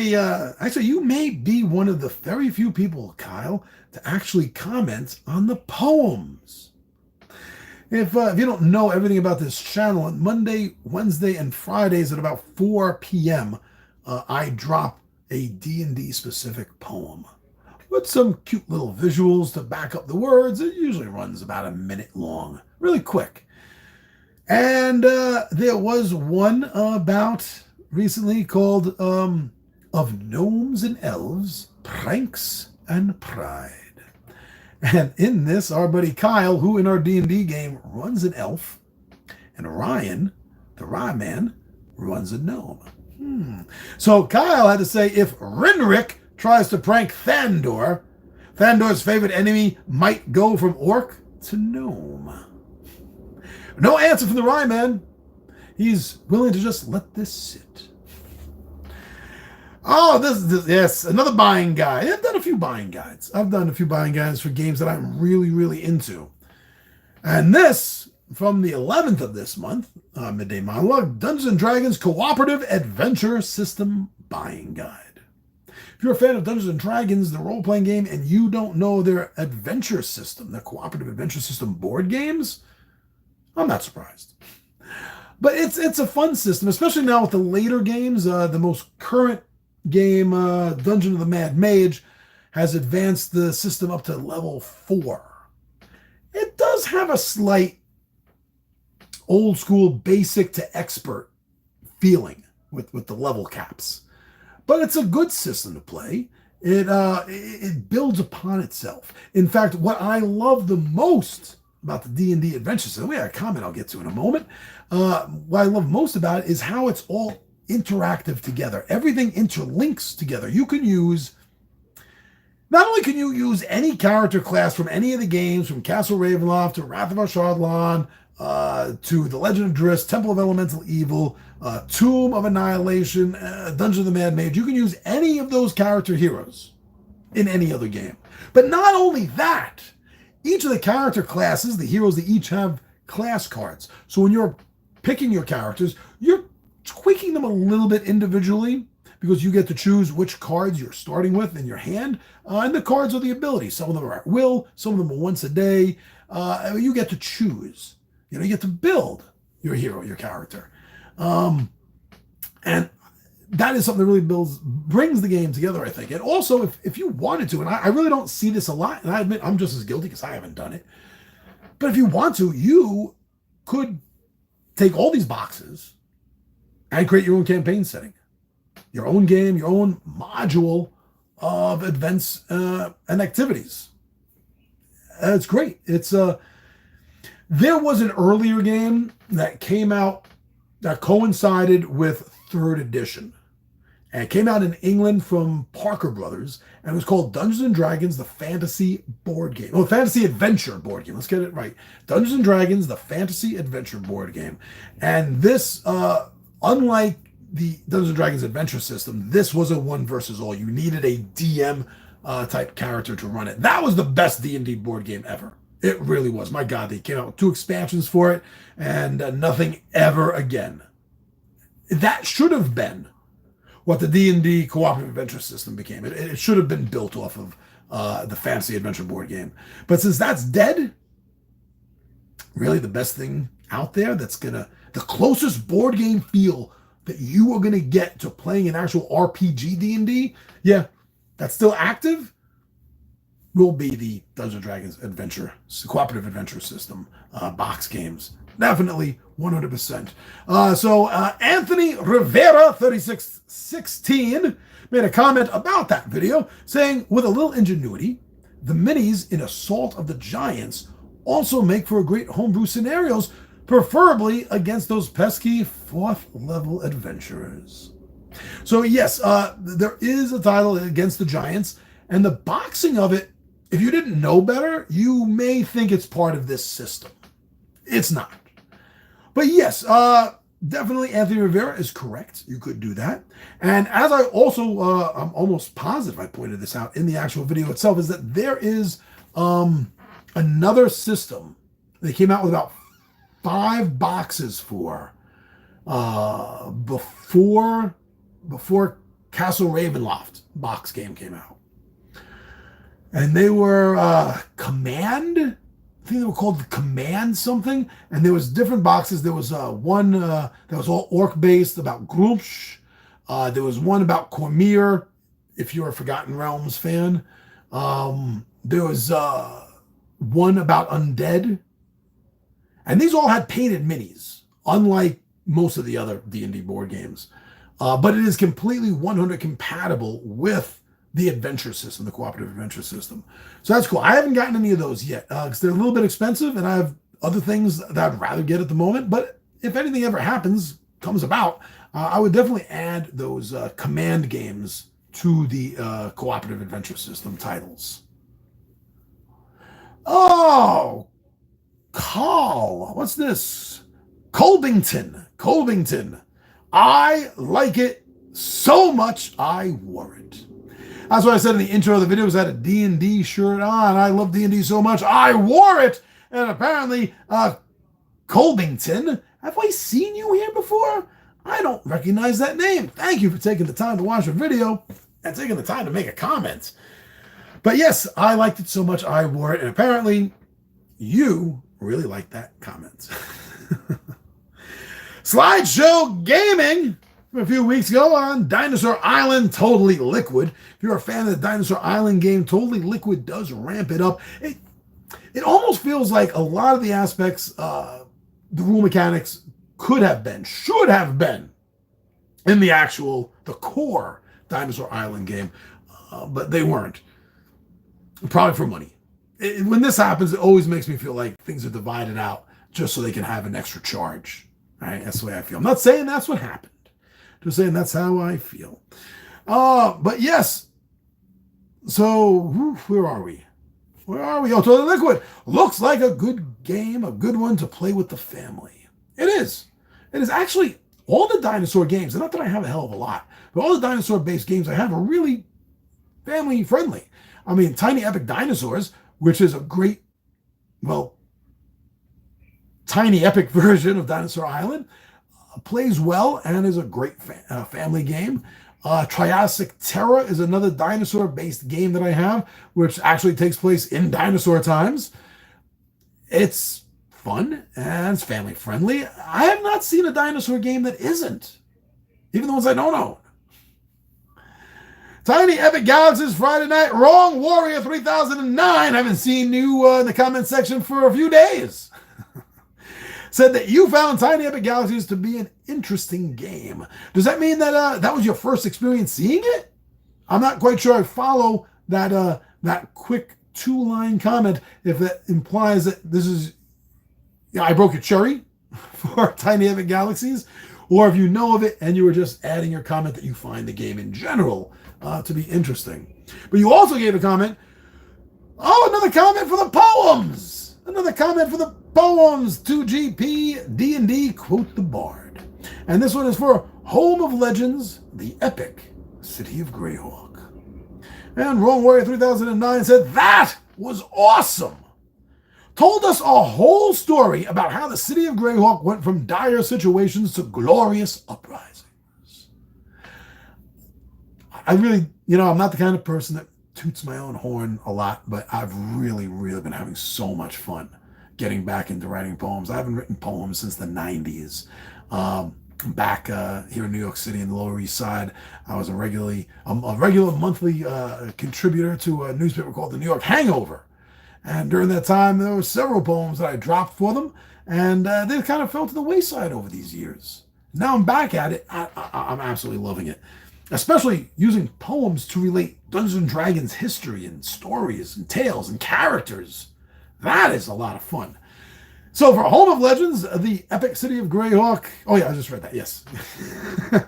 actually, you may be one of the very few people, Kyle, to actually comment on the poems. If you don't know everything about this channel, on Monday, Wednesday, and Fridays at about 4 p.m., I drop a D&D specific poem with some cute little visuals to back up the words. It usually runs about a minute long, really quick. And there was one about recently called Of Gnomes and Elves, Pranks and Pride. And in this, our buddy Kyle, who in our D&D game runs an elf, and Ryan, the Rye Man, runs a gnome. So Kyle had to say, if Rinrick tries to prank Thandor, Thandor's favorite enemy might go from orc to gnome. No answer from the Rye Man. He's willing to just let this sit. Oh, this yes, another buying guide. I've done a few buying guides. I've done a few buying guides for games that I'm really, really into. And this, from the 11th of this month, Midday Monologue, Dungeons & Dragons Cooperative Adventure System Buying Guide. If you're a fan of Dungeons & Dragons, the role-playing game, and you don't know their adventure system, their cooperative adventure system board games, I'm not surprised. But it's a fun system, especially now with the later games. The most current game, Dungeon of the Mad Mage, has advanced the system up to level 4. It does have a slight old school basic to expert feeling with the level caps, but it's a good system to play. It builds upon itself. In fact, what I love the most about the D&D adventure system, we had a comment I'll get to in a moment. What I love most about it is how it's all interactive together. Everything interlinks together. Not only can you use any character class from any of the games, from Castle Ravenloft to Wrath of Ashardlan, to The Legend of Driss, Temple of Elemental Evil, Tomb of Annihilation, Dungeon of the Mad Mage. You can use any of those character heroes in any other game. But not only that, each of the character classes, the heroes, they each have class cards. So when you're picking your characters, you're tweaking them a little bit individually, because you get to choose which cards you're starting with in your hand. And the cards are the abilities. Some of them are at will, some of them are once a day. You get to choose. You get to build your hero, your character. And that is something that really brings the game together, I think. And also, if you wanted to, and I really don't see this a lot, and I admit I'm just as guilty because I haven't done it, but if you want to, you could take all these boxes and create your own campaign setting, your own game, your own module of events and activities. It's great. There was an earlier game that came out that coincided with 3rd edition. And it came out in England from Parker Brothers, and it was called Dungeons and Dragons, the Fantasy Board Game. Oh, Fantasy Adventure Board Game. Let's get it right. Dungeons and Dragons, the Fantasy Adventure Board Game. And this, unlike the Dungeons and Dragons Adventure system, this was a one versus all. You needed a DM type character to run it. That was the best D&D board game ever. It really was. My God, they came out with 2 expansions for it, and nothing ever again. That should have been what the D&D cooperative adventure system became. It should have been built off of the Fantasy Adventure board game. But since that's dead, really the best thing out there the closest board game feel that you are going to get to playing an actual RPG D&D, yeah, that's still active, will be the Dungeons & Dragons cooperative adventure system box games. Definitely 100%. So Anthony Rivera 3616 made a comment about that video saying, with a little ingenuity, the minis in Assault of the Giants also make for great homebrew scenarios, preferably against those pesky 4th level adventurers. So yes, there is a title against the Giants, and the boxing of it, if you didn't know better, you may think it's part of this system. It's not. But yes, definitely Anthony Rivera is correct. You could do that. And as I also, I'm almost positive I pointed this out in the actual video itself, is that there is another system they came out with about 5 boxes for before Castle Ravenloft box game came out. And they were Command. I think they were called the Command something. And there was different boxes. There was one that was all orc-based about Grumsh. There was one about Cormyr, if you're a Forgotten Realms fan. There was one about Undead. And these all had painted minis, unlike most of the other D&D board games. But it is completely 100 compatible with the adventure system, the cooperative adventure system. So that's cool. I haven't gotten any of those yet because they're a little bit expensive, and I have other things that I'd rather get at the moment. But if anything ever comes about, I would definitely add those Command games to the cooperative adventure system titles. Oh, Carl, what's this? Colbington. I like it so much I wore it. That's what I said in the intro of the video, was I had a D&D shirt on. I love D&D so much I wore it. And apparently, Colbington, have I seen you here before? I don't recognize that name. Thank you for taking the time to watch the video and taking the time to make a comment. But yes, I liked it so much I wore it. And apparently, you really liked that comment. Slideshow Gaming a few weeks ago on Dinosaur Island Totally Liquid. If you're a fan of the Dinosaur Island game, Totally Liquid does ramp it up. It almost feels like a lot of the aspects, the rule mechanics should have been in the core Dinosaur Island game, but they weren't. Probably for money. When this happens, it always makes me feel like things are divided out just so they can have an extra charge. Right? That's the way I feel. I'm not saying that's what happened. Just saying that's how I feel. But yes. So, where are we? Oh, Totally Liquid. Looks like a good game, a good one to play with the family. It is. It is actually all the dinosaur games, and not that I have a hell of a lot, but all the dinosaur-based games I have are really family-friendly. I mean, Tiny Epic Dinosaurs, which is a great, Tiny Epic version of Dinosaur Island, plays well and is a great family game. Triassic Terror is another dinosaur-based game that I have, which actually takes place in dinosaur times. It's fun and it's family-friendly. I have not seen a dinosaur game that isn't. even the ones I don't own. Tiny Epic Galaxies Friday night. Wrong Warrior 3009. Haven't seen you in the comment section for a few days. Said that you found Tiny Epic Galaxies to be an interesting game. Does that mean that that was your first experience seeing it? I'm not quite sure I follow that quick 2-line comment, if that implies that this is, I broke a cherry for Tiny Epic Galaxies, or if you know of it and you were just adding your comment that you find the game in general to be interesting. But you also gave a comment. Oh, another comment for the poems. Another comment for the poems. 2GP D&D Quote the Bard. And this one is for Home of Legends, the Epic City of Greyhawk. And Wrong Warrior 3009 said, that was awesome. Told us a whole story about how the city of Greyhawk went from dire situations to glorious uprisings. I really, I'm not the kind of person that toots my own horn a lot, but I've really, really been having so much fun getting back into writing poems. I haven't written poems since the 90s. Back here in New York City in the Lower East Side, I was a regular monthly contributor to a newspaper called the New York Hangover. And during that time, there were several poems that I dropped for them, and they kind of fell to the wayside over these years. Now I'm back at it. I'm absolutely loving it, especially using poems to relate Dungeons & Dragons history and stories and tales and characters. That is a lot of fun. So for Home of Legends, the Epic City of Greyhawk. Oh yeah, I just read that. Yes.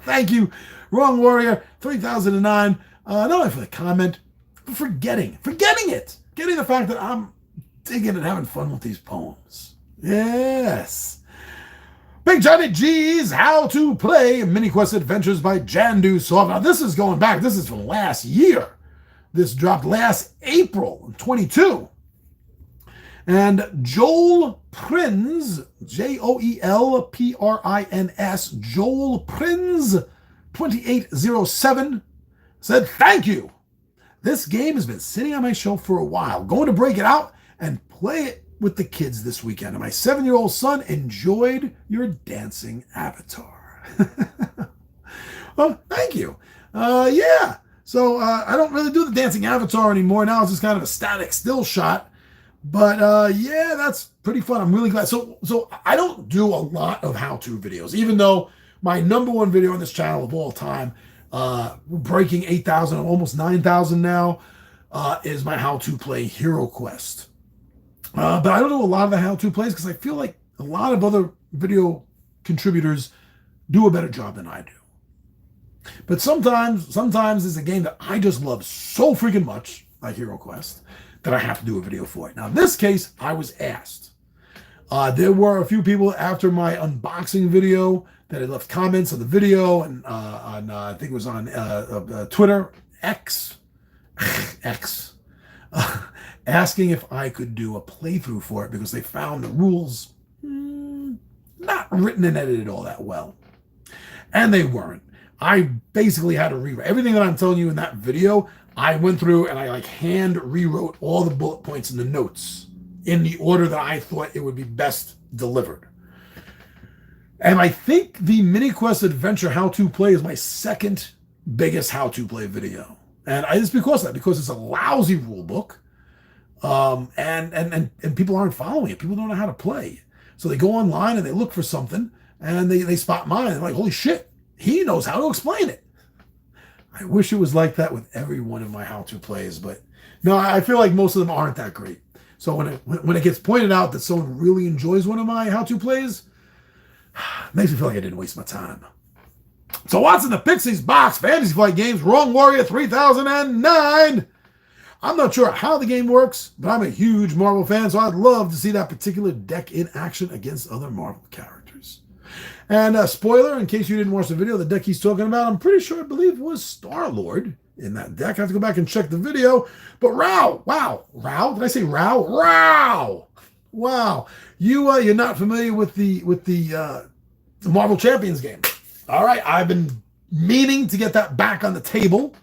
Thank you, Wrong Warrior 3009. Not only for the comment, but for getting it. Getting the fact that I'm digging and having fun with these poems. Yes. Big Johnny G's How to Play Mini Quest Adventures by Jandu Soft. Now this is going back. This is from last year. This dropped last April 22. And Joel Prins, Joelprins, Joel Prins 2807 said, thank you. This game has been sitting on my shelf for a while. Going to break it out and play it with the kids this weekend. And my 7-year-old son enjoyed your dancing avatar. Well, thank you. Yeah. So I don't really do the dancing avatar anymore. Now it's just kind of a static still shot. But yeah, that's pretty fun. I'm really glad. So I don't do a lot of how-to videos, even though my #1 video on this channel of all time, breaking 8,000, almost 9,000 now, is my how-to play Hero Quest. But I don't do a lot of the how-to plays because I feel like a lot of other video contributors do a better job than I do. But sometimes it's a game that I just love so freaking much, like Hero Quest, that I have to do a video for it. Now, in this case, I was asked. There were a few people after my unboxing video that had left comments on the video, and on I think it was on Twitter, X, asking if I could do a playthrough for it because they found the rules not written and edited all that well. And they weren't. I basically had to rewrite everything that I'm telling you in that video. I went through and I hand rewrote all the bullet points and the notes in the order that I thought it would be best delivered. And I think the Mini Quest Adventure how-to play is my second biggest how-to play video. And it's because of that, because it's a lousy rule book. And people aren't following it. People don't know how to play. So they go online and they look for something and they spot mine and they're like, holy shit, he knows how to explain it. I wish it was like that with every one of my how-to plays, but no, I feel like most of them aren't that great. So when it gets pointed out that someone really enjoys one of my how-to plays, it makes me feel like I didn't waste my time. So what's in the Pixies box? Fantasy Flight Games, Wrong Warrior 3009. I'm not sure how the game works, but I'm a huge Marvel fan, so I'd love to see that particular deck in action against other Marvel characters. And spoiler, in case you didn't watch the video, the deck he's talking about, I'm pretty sure, I believe, was Star-Lord in that deck. I have to go back and check the video. But Rao, did I say Rao? Rao! Wow. You're not familiar with the Marvel Champions game. All right, I've been meaning to get that back on the table,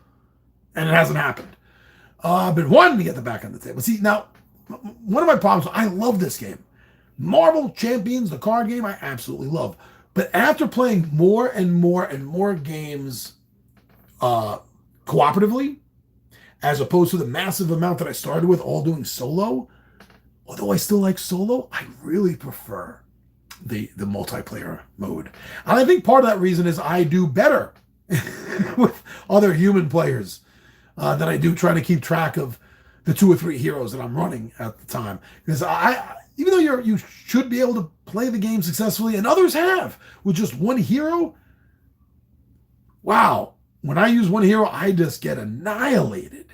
and it hasn't happened. I've been wanting to get that back on the table. See, now, one of my problems, I love this game. Marvel Champions, the card game, I absolutely love. But after playing more and more and more games cooperatively, as opposed to the massive amount that I started with all doing solo, although I still like solo, I really prefer the multiplayer mode. And I think part of that reason is I do better with other human players than I do trying to keep track of the 2 or 3 heroes that I'm running at the time. Because even though you should be able to play the game successfully, and others have, with just one hero, wow, when I use one hero, I just get annihilated.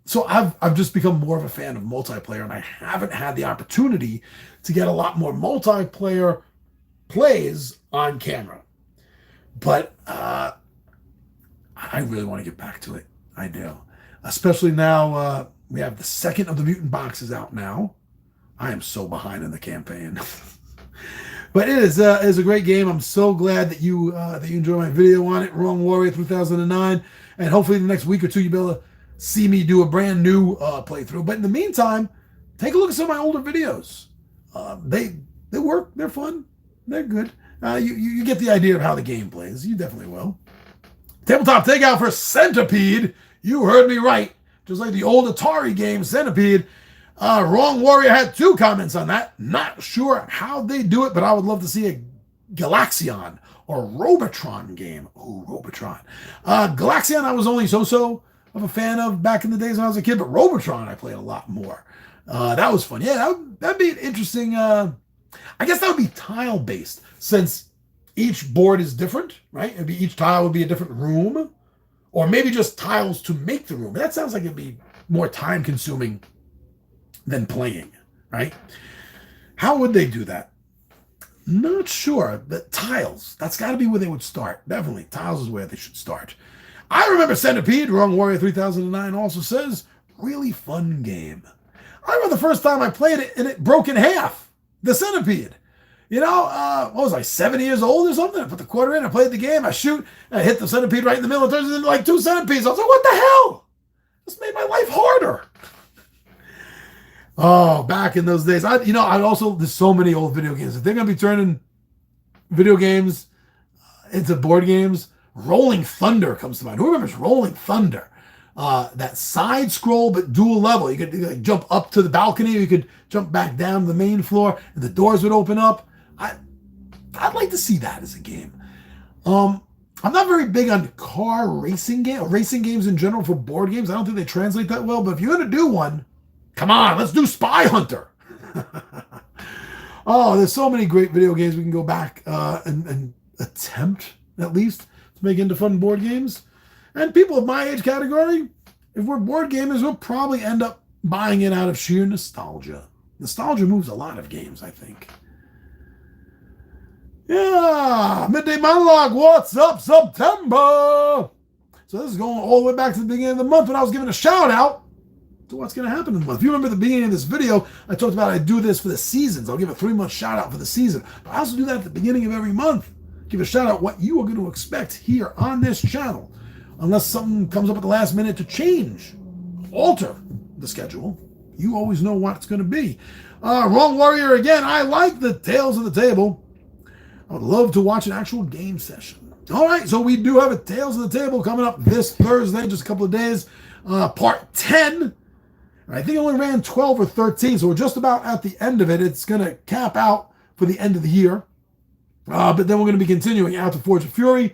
So I've just become more of a fan of multiplayer, and I haven't had the opportunity to get a lot more multiplayer plays on camera. But I really want to get back to it. I do. Especially now we have the second of the mutant boxes out now. I am so behind in the campaign. But it is a great game. I'm so glad that you enjoy my video on it, Wrong Warrior 3009. And hopefully in the next week or two, you'll be able to see me do a brand new playthrough. But in the meantime, take a look at some of my older videos. They work. They're fun. They're good. You get the idea of how the game plays. You definitely will. Tabletop Takeout for Centipede. You heard me right. Just like the old Atari game, Centipede. Wrong Warrior had 2 comments on that. Not sure how they do it, but I would love to see a Galaxion or Robotron game. Ooh, Robotron. Galaxion I was only so of a fan of back in the days when I was a kid, but Robotron I played a lot more. That was fun. Yeah, that'd be an interesting... I guess that would be tile-based, since each board is different, right? Each tile would be a different room, or maybe just tiles to make the room. That sounds like it'd be more time-consuming than playing, right? How would they do that? Not sure, but tiles. That's got to be where they would start. Definitely, tiles is where they should start. I remember Centipede, Wrong Warrior 3009 also says, really fun game. I remember the first time I played it and it broke in half. The Centipede. You know, what was I, 7 years old or something? I put the quarter in, I played the game, I shoot, and I hit the centipede right in the middle. It turns into like 2 centipedes. I was like, what the hell? This made my life harder. Oh, back in those days. There's so many old video games. If they're going to be turning video games into board games, Rolling Thunder comes to mind. Who remembers Rolling Thunder? That side scroll but dual level. You could like, jump up to the balcony, or you could jump back down to the main floor, and the doors would open up. I'd like to see that as a game. I'm not very big on car racing games in general for board games. I don't think they translate that well, but if you're going to do one, come on, let's do Spy Hunter. Oh, there's so many great video games we can go back and attempt, at least, to make into fun board games. And people of my age category, if we're board gamers, we'll probably end up buying it out of sheer nostalgia. Nostalgia moves a lot of games, I think. Yeah, Midday Monologue, what's up, September? So this is going all the way back to the beginning of the month when I was giving a shout out to what's going to happen in the month. If you remember the beginning of this video, I talked about I do this for the seasons. I'll give a 3-month shout out for the season. But I also do that at the beginning of every month. Give a shout out what you are going to expect here on this channel. Unless something comes up at the last minute to alter the schedule. You always know what it's going to be. Wrong Warrior again. I like the Tales of the Table. I would love to watch an actual game session. All right, so we do have a Tales of the Table coming up this Thursday, just a couple of days. Part 10. And I think it only ran 12 or 13, so we're just about at the end of it. It's going to cap out for the end of the year. But then we're going to be continuing after Forge of Fury.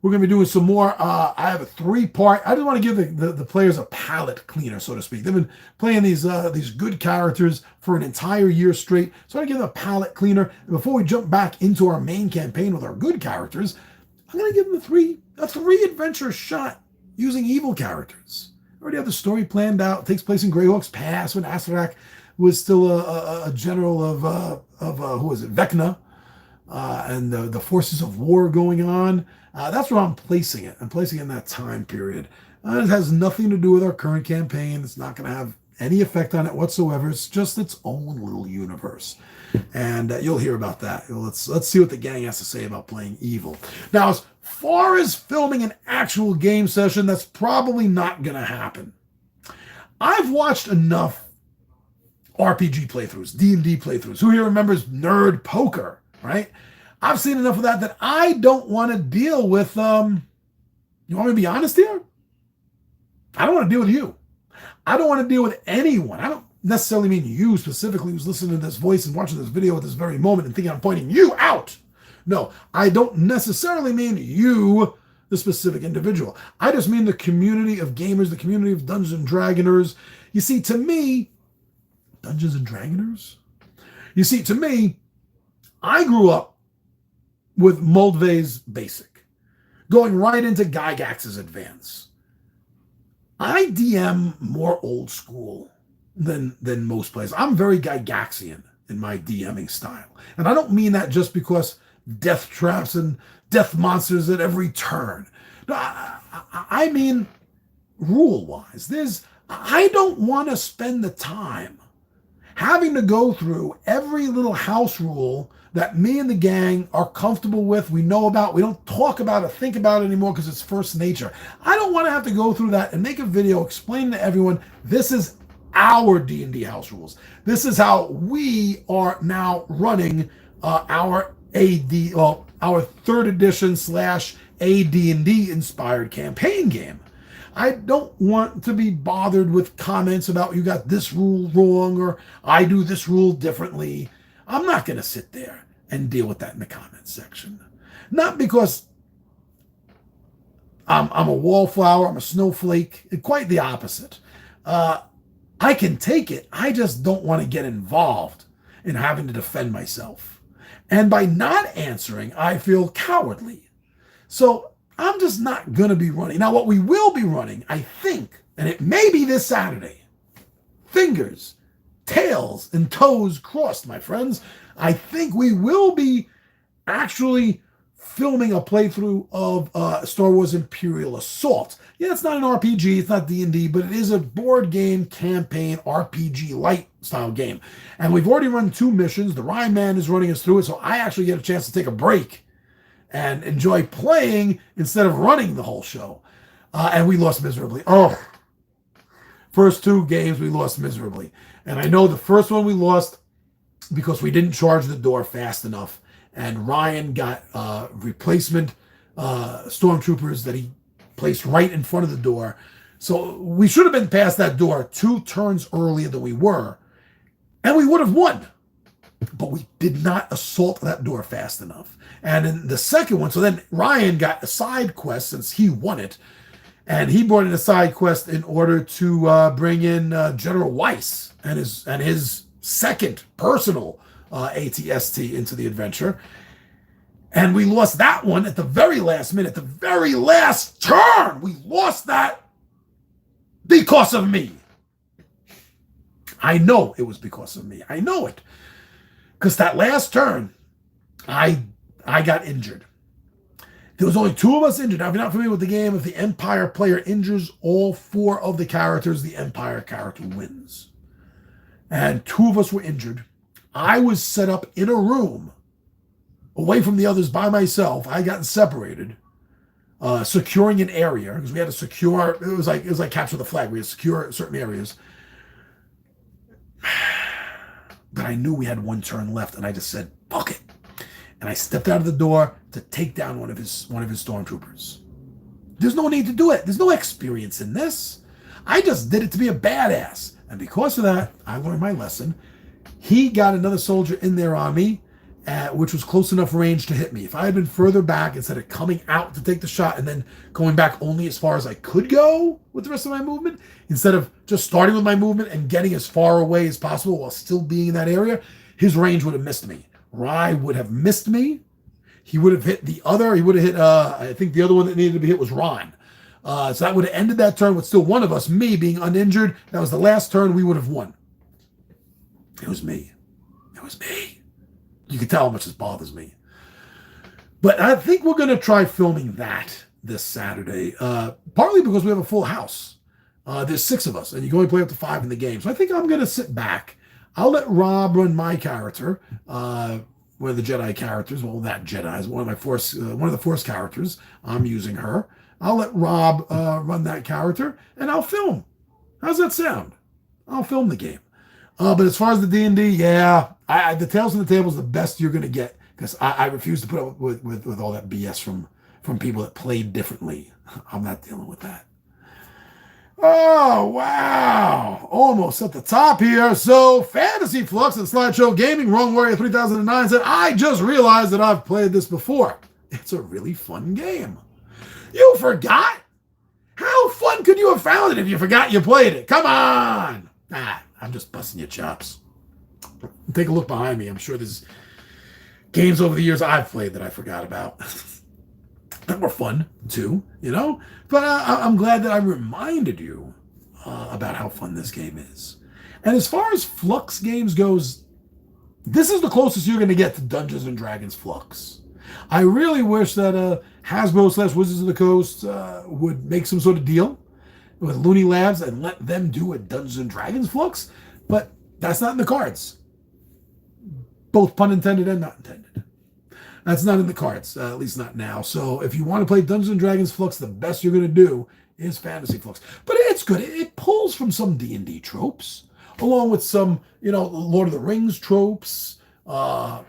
We're going to be doing some more. I have a 3-part. I just want to give the players a palate cleaner, so to speak. They've been playing these good characters for an entire year straight. So I want to give them a palate cleaner. And before we jump back into our main campaign with our good characters, I'm going to give them a three adventure shot using evil characters. I already have the story planned out. It takes place in Greyhawk's past when Astarak was still a general of who was it, Vecna, and the forces of war going on. That's where I'm placing it. I'm placing it in that time period. It has nothing to do with our current campaign. It's not going to have any effect on it whatsoever. It's just its own little universe. And you'll hear about that. Let's see what the gang has to say about playing evil. Now, as far as filming an actual game session, that's probably not going to happen. I've watched enough RPG playthroughs, D&D playthroughs. Who here remembers Nerd Poker? right? I've seen enough of that I don't want to deal with, you want me to be honest here? I don't want to deal with you. I don't want to deal with anyone. I don't necessarily mean you specifically who's listening to this voice and watching this video at this very moment and thinking I'm pointing you out. No, I don't necessarily mean you, the specific individual. I just mean the community of gamers, the community of Dungeons and Dragoners. You see, to me, Dungeons and Dragoners? You see, to me, I grew up with Moldvay's Basic, going right into Gygax's Advance. I DM more old school than most players. I'm very Gygaxian in my DMing style. And I don't mean that just because death traps and death monsters at every turn. No, I mean rule-wise. I don't want to spend the time having to go through every little house rule that me and the gang are comfortable with, we know about, we don't talk about it, think about it anymore because it's first nature. I don't want to have to go through that and make a video explaining to everyone, this is our D&D house rules. This is how we are now running our our 3rd edition / AD&D inspired campaign game. I don't want to be bothered with comments about you got this rule wrong or I do this rule differently. I'm not going to sit there and deal with that in the comments section. Not because I'm a wallflower, I'm a snowflake, quite the opposite. I can take it. I just don't want to get involved in having to defend myself. And by not answering, I feel cowardly. So I'm just not going to be running. Now, what we will be running, I think, and it may be this Saturday, fingers, tails, and toes crossed, my friends, I think we will be actually filming a playthrough of Star Wars Imperial Assault. Yeah, it's not an RPG, it's not D&D, but it is a board game campaign RPG light style game. And we've already run 2 missions. The Ryan Man is running us through it, so I actually get a chance to take a break and enjoy playing instead of running the whole show. And we lost miserably. Oh, first 2 games we lost miserably. And I know the first one we lost because we didn't charge the door fast enough. And Ryan got replacement stormtroopers that he placed right in front of the door. So we should have been past that door 2 turns earlier than we were. And we would have won. But we did not assault that door fast enough. And in the second one, so then Ryan got a side quest since he won it. And he brought in a side quest in order to bring in General Weiss and his second personal ATST into the adventure. And we lost that one at the very last minute, the very last turn. We lost that because of me. I know it was because of me. I know it. Because that last turn, I got injured. There was only 2 of us injured. Now, if you're not familiar with the game, if the Empire player injures all 4 of the characters, the Empire character wins. And 2 of us were injured. I was set up in a room away from the others by myself. I got separated, securing an area because we had to secure. It was like capture the flag. We had to secure certain areas. But I knew we had 1 turn left, and I just said, "Fuck it," and I stepped out of the door to take down one of his stormtroopers. There's no need to do it. There's no experience in this. I just did it to be a badass, and because of that, I learned my lesson. He got another soldier in there on me, which was close enough range to hit me. If I had been further back, instead of coming out to take the shot and then going back only as far as I could go with the rest of my movement, instead of just starting with my movement and getting as far away as possible while still being in that area, his range would have missed me. Rye would have missed me. He would have hit the other. He would have hit, I think the other one that needed to be hit was Ron. So that would have ended that turn with still one of us, me being uninjured. That was the last turn. We would have won. It was me. It was me. You can tell how much this bothers me. But I think we're going to try filming that this Saturday, partly because we have a full house. There's 6 of us, and you can only play up to 5 in the game. So I think I'm going to sit back. I'll let Rob run my character, one of the Jedi characters. Well, that Jedi is one of the Force characters. I'm using her. I'll let Rob run that character, and I'll film. How's that sound? I'll film the game. But as far as the D&D, yeah, the Tales from the Table is the best you're going to get because I refuse to put up with all that BS from people that played differently. I'm not dealing with that. Oh, wow. Almost at the top here. So, Fantasy Flux and Slideshow Gaming, Wrong Warrior 3009 said, I just realized that I've played this before. It's a really fun game. You forgot? How fun could you have found it if you forgot you played it? Come on. I'm just busting your chops. Take a look behind me. I'm sure there's games over the years I've played that I forgot about. That were fun too, you know? But I'm glad that I reminded you about how fun this game is. And as far as Flux games goes, this is the closest you're going to get to Dungeons & Dragons Flux. I really wish that Hasbro/Wizards of the Coast would make some sort of deal with Looney Labs and let them do a Dungeons & Dragons Flux, but that's not in the cards. Both pun intended and not intended. That's not in the cards, at least not now. So if you want to play Dungeons & Dragons Flux, the best you're going to do is Fantasy Flux. But it's good. It pulls from some D&D tropes, along with some, Lord of the Rings tropes, some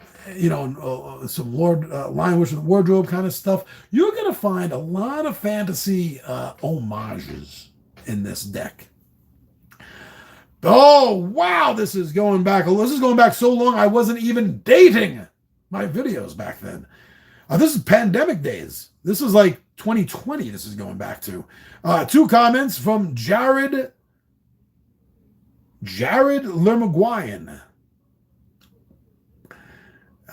Lion Witch of the Wardrobe kind of stuff. You're going to find a lot of fantasy homages in this deck. Oh, wow, this is going back so long I wasn't even dating my videos back then. This is pandemic days. This is like 2020 this is going back to. 2 comments from Jared Lermaguian.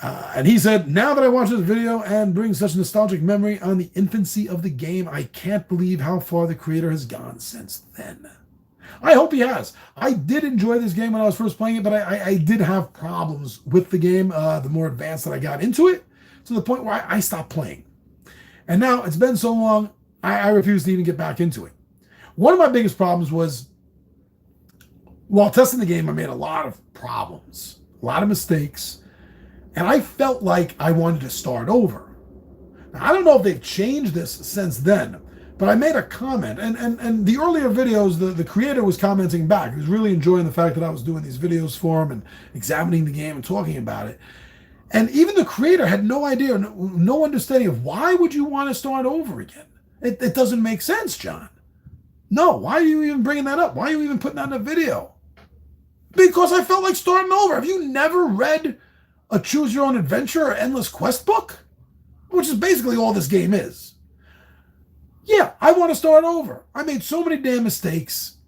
And he said, now that I watch this video and bring such nostalgic memory on the infancy of the game, I can't believe how far the creator has gone since then. I hope he has. I did enjoy this game when I was first playing it, but I did have problems with the game the more advanced that I got into it, to the point where I stopped playing. And now it's been so long, I refuse to even get back into it. One of my biggest problems was, while testing the game, I made a lot of problems, a lot of mistakes, and I felt like I wanted to start over. Now, I don't know if they've changed this since then, but I made a comment, and the earlier videos, the creator was commenting back. He was really enjoying the fact that I was doing these videos for him and examining the game and talking about it. And even the creator had no idea, no understanding of why would you want to start over again? It doesn't make sense, John. No, why are you even bringing that up? Why are you even putting that in a video? Because I felt like starting over. Have you never read a Choose Your Own Adventure or Endless Quest book? Which is basically all this game is. Yeah, I want to start over. I made so many damn mistakes,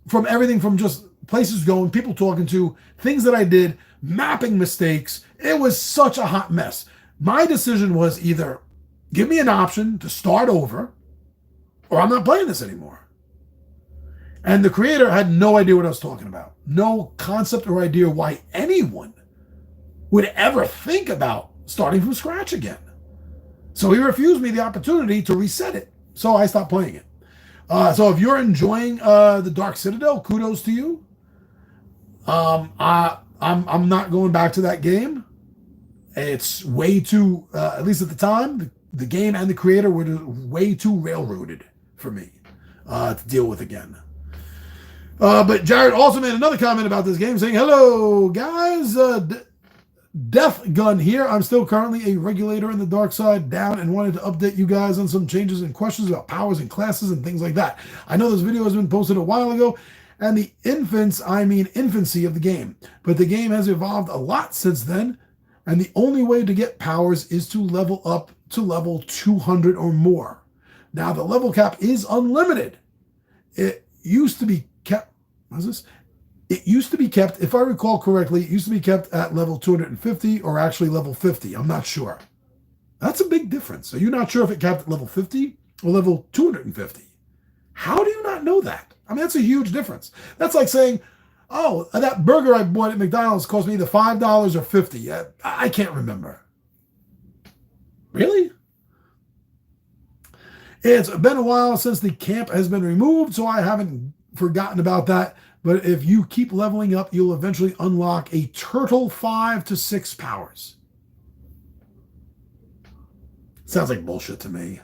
from everything from just places going, people talking to, things that I did, mapping mistakes. It was such a hot mess. My decision was either give me an option to start over, or I'm not playing this anymore. And the creator had no idea what I was talking about. No concept or idea why anyone would ever think about starting from scratch again. So he refused me the opportunity to reset it. So I stopped playing it. So if you're enjoying the Dark Citadel, kudos to you. I'm not going back to that game. It's way too, at least at the time, the game and the creator were way too railroaded for me to deal with again. But Jared also made another comment about this game saying, hello, guys. Death Gun here. I'm still currently a regulator in the dark side down and wanted to update you guys on some changes and questions about powers and classes and things like that. I know this video has been posted a while ago and the infancy of the game, but the game has evolved a lot since then, and the only way to get powers is to level up to level 200 or more. Now the level cap is unlimited. It used to be kept, It used to be kept, if I recall correctly, it used to be kept at level 250 or actually level 50. I'm not sure. That's a big difference. Are you not sure if it capped at level 50 or level 250? How do you not know that? I mean, that's a huge difference. That's like saying, oh, that burger I bought at McDonald's cost me either $5 or $50. I can't remember. Really? It's been a while since the camp has been removed, so I haven't forgotten about that. But if you keep leveling up, you'll eventually unlock a turtle 5 to 6 powers. Sounds like bullshit to me.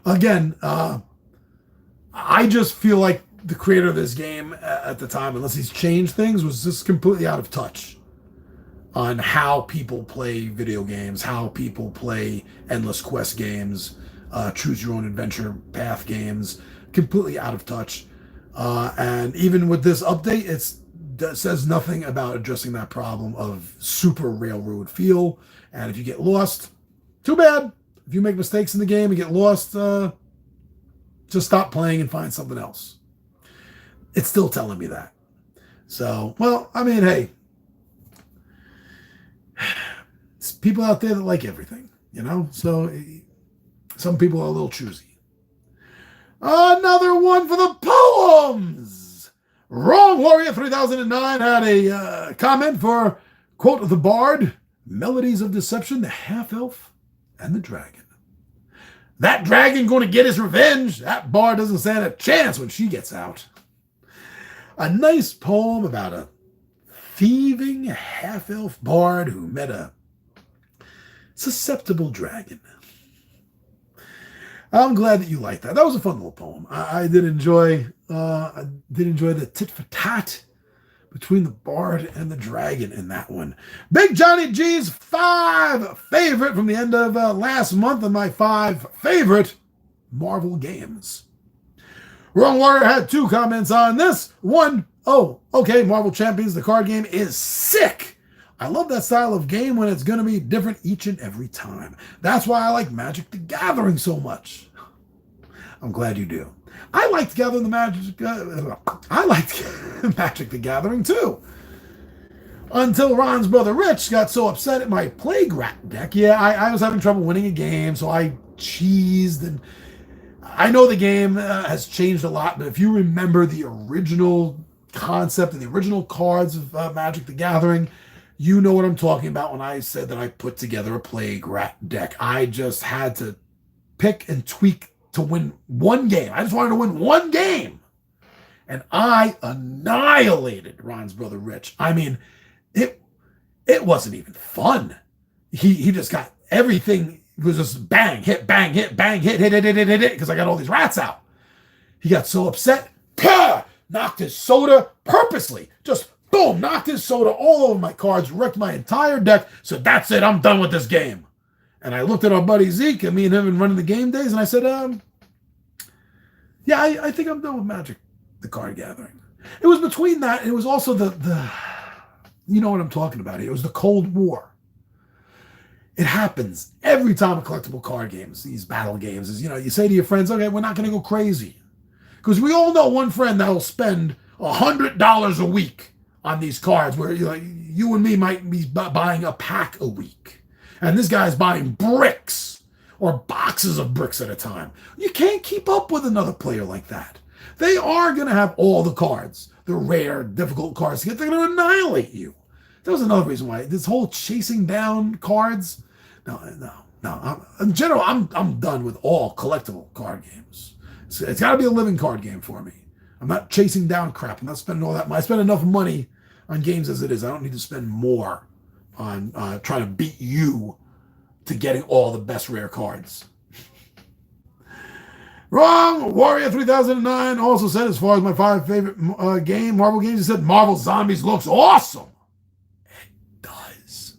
Again, I just feel like the creator of this game at the time, unless he's changed things, was just completely out of touch on how people play video games, how people play endless quest games, choose your own adventure path games, completely out of touch. And even with this update, that says nothing about addressing that problem of super railroad feel. And if you get lost, too bad. If you make mistakes in the game and get lost, just stop playing and find something else. It's still telling me that. So, well, I mean, hey, it's people out there that like everything, you know? So some people are a little choosy. Another one for the poems. Wrong Warrior 3009 had a comment for, quote, the Bard, Melodies of Deception, the Half-Elf, and the Dragon. That dragon going to get his revenge. That bard doesn't stand a chance when she gets out. A nice poem about a thieving half-elf bard who met a susceptible dragon. I'm glad that you liked that. That was a fun little poem. I did enjoy the tit for tat between the bard and the dragon in that one. Big Johnny G's 5 favorite from the end of last month of my 5 favorite Marvel games. Wrong Warrior had 2 comments on this. One, oh, okay, Marvel Champions, the card game, is sick. I love that style of game when it's going to be different each and every time. That's why I like Magic the Gathering so much. I'm glad you do. I liked Gathering the Magic. I liked Magic the Gathering too. Until Ron's brother Rich got so upset at my Plague Rat deck. Yeah, I was having trouble winning a game, so I cheesed. And I know the game has changed a lot, but if you remember the original concept and the original cards of Magic the Gathering, you know what I'm talking about when I said that I put together a Plague Rat deck. I just had to pick and tweak to win one game. I just wanted to win one game. And I annihilated Ron's brother Rich. I mean, it wasn't even fun. He just got everything. It was just bang, hit, bang, hit, bang, hit, because I got all these rats out. He got so upset, knocked his soda purposely. Just boom, knocked his soda all over my cards, wrecked my entire deck. So that's it, I'm done with this game. And I looked at our buddy Zeke, and me and him been running the game days, and I said, yeah, I think I'm done with Magic, the card gathering. It was between that, and it was also the you know what I'm talking about. It was the Cold War. It happens every time a collectible card games, these battle games, is, you know, you say to your friends, okay, we're not going to go crazy. Because we all know one friend that will spend $100 a week on these cards, where you and me might be buying a pack a week. And this guy's buying bricks or boxes of bricks at a time. You can't keep up with another player like that. They are going to have all the cards, the rare, difficult cards to get. They're going to annihilate you. That was another reason why this whole chasing down cards. No. In general, I'm done with all collectible card games. It's got to be a living card game for me. I'm not chasing down crap. I'm not spending all that money. I spend enough money on games as it is. I don't need to spend more on trying to beat you to getting all the best rare cards. Wrong! Warrior 3009 also said, as far as my 5 favorite Marvel games, he said Marvel Zombies looks awesome. It does.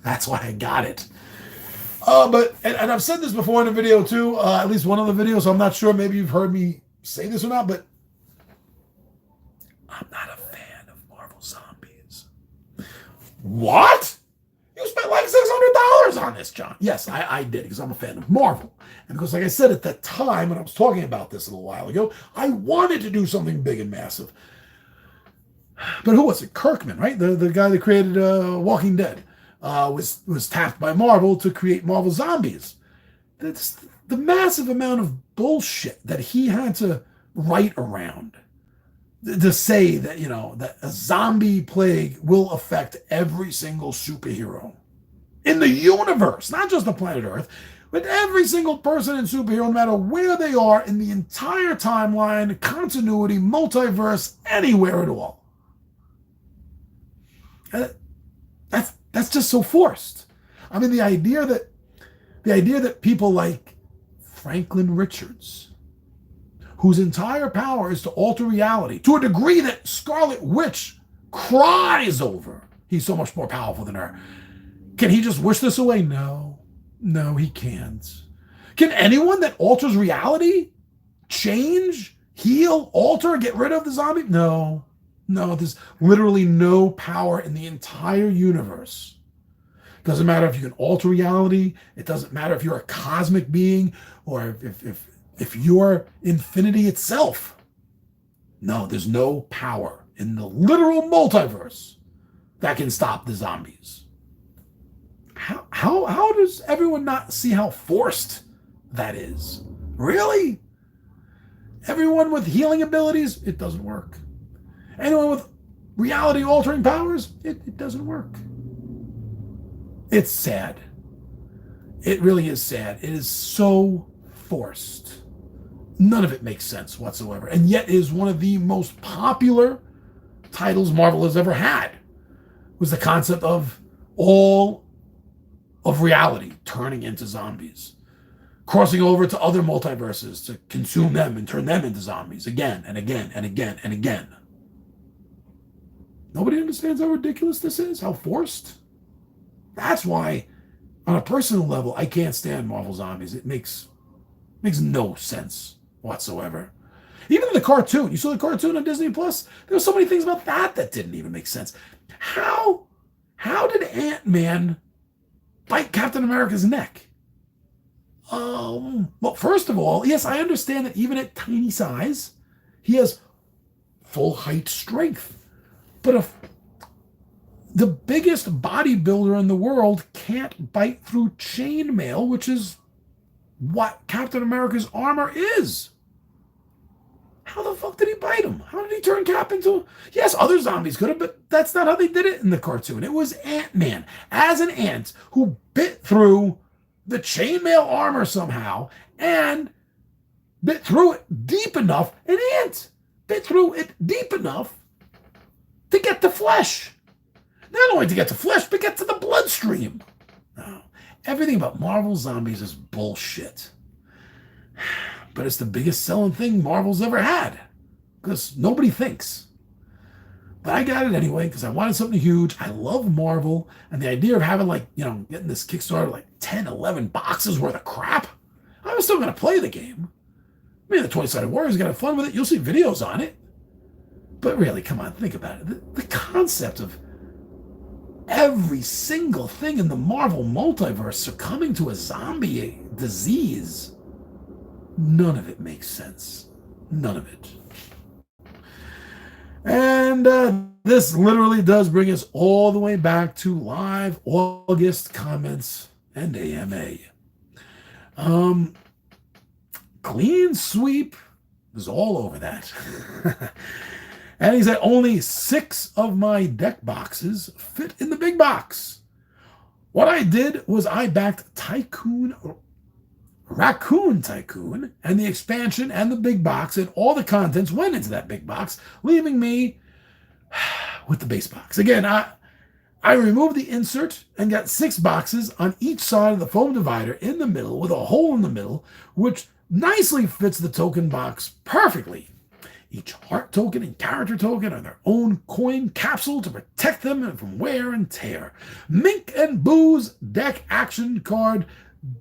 That's why I got it. But I've said this before in a video too, at least one of the videos, so I'm not sure, maybe you've heard me say this or not, but I'm not a fan of Marvel Zombies. What? You spent like $600 on this, John. Yes, I did, because I'm a fan of Marvel. And because, like I said, at the time, when I was talking about this a little while ago, I wanted to do something big and massive. But who was it? Kirkman, right? The guy that created Walking Dead was tapped by Marvel to create Marvel Zombies. That's the massive amount of bullshit that he had to write around to say that, you know, that a zombie plague will affect every single superhero in the universe, not just the planet Earth, but every single person and superhero, no matter where they are in the entire timeline, continuity, multiverse, anywhere at all. That's just so forced. I mean, the idea that people like Franklin Richards, whose entire power is to alter reality to a degree that Scarlet Witch cries over. He's so much more powerful than her. Can he just wish this away? No. No, he can't. Can anyone that alters reality change, heal, alter, get rid of the zombie? No. No, there's literally no power in the entire universe. Doesn't matter if you can alter reality. It doesn't matter if you're a cosmic being or if you're infinity itself. No, there's no power in the literal multiverse that can stop the zombies. How does everyone not see how forced that is? Really? Everyone with healing abilities, it doesn't work. Anyone with reality altering powers, it doesn't work. It's sad. It really is sad. It is so forced. None of it makes sense whatsoever. And yet is one of the most popular titles Marvel has ever had. Was the concept of all of reality turning into zombies. Crossing over to other multiverses to consume them and turn them into zombies again and again and again and again. Nobody understands how ridiculous this is, how forced. That's why, on a personal level, I can't stand Marvel Zombies. It makes no sense whatsoever. Even in the cartoon, you saw the cartoon on Disney Plus. There were so many things about that didn't even make sense. How did Ant-Man bite Captain America's neck? Well, first of all, yes, I understand that even at tiny size, he has full height strength. But if the biggest bodybuilder in the world can't bite through chainmail, which is what Captain America's armor is. How the fuck did he bite him? How did he turn Cap into... Yes, other zombies could have, but that's not how they did it in the cartoon. It was Ant-Man, as an ant, who bit through the chainmail armor somehow and bit through it deep enough. An ant bit through it deep enough to get the flesh. Not only to get to flesh, but get to the bloodstream. No. Everything about Marvel Zombies is bullshit. But it's the biggest selling thing Marvel's ever had. Because nobody thinks. But I got it anyway, because I wanted something huge. I love Marvel. And the idea of having, getting this Kickstarter, 10, 11 boxes worth of crap. I was still going to play the game. I mean, the 20-sided Warriors got to have fun with it. You'll see videos on it. But really, come on, think about it. The concept of every single thing in the Marvel multiverse succumbing to a zombie disease. None of it makes sense. None of it. And this literally does bring us all the way back to live August comments and AMA. Clean sweep is all over that. And he said, only 6 of my deck boxes fit in the big box. What I did was I backed Raccoon Tycoon, and the expansion and the big box, and all the contents went into that big box, leaving me with the base box. Again, I removed the insert and got 6 boxes on each side of the foam divider in the middle with a hole in the middle, which nicely fits the token box perfectly. Each heart token and character token are their own coin capsule to protect them from wear and tear. Mink and Boo's deck action card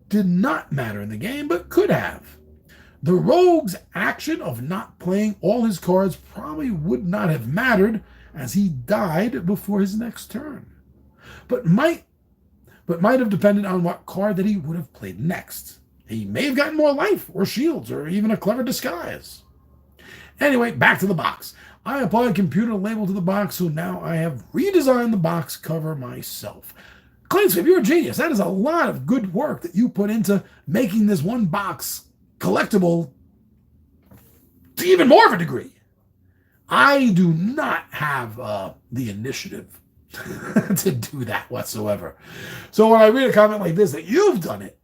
did not matter in the game, but could have. The Rogue's action of not playing all his cards probably would not have mattered, as he died before his next turn. But might have depended on what card that he would have played next. He may have gotten more life, or shields, or even a clever disguise. Anyway, back to the box. I applied computer label to the box, so now I have redesigned the box cover myself. Cleansweep, you're a genius. That is a lot of good work that you put into making this one box collectible to even more of a degree. I do not have the initiative to do that whatsoever. So when I read a comment like this, that you've done it,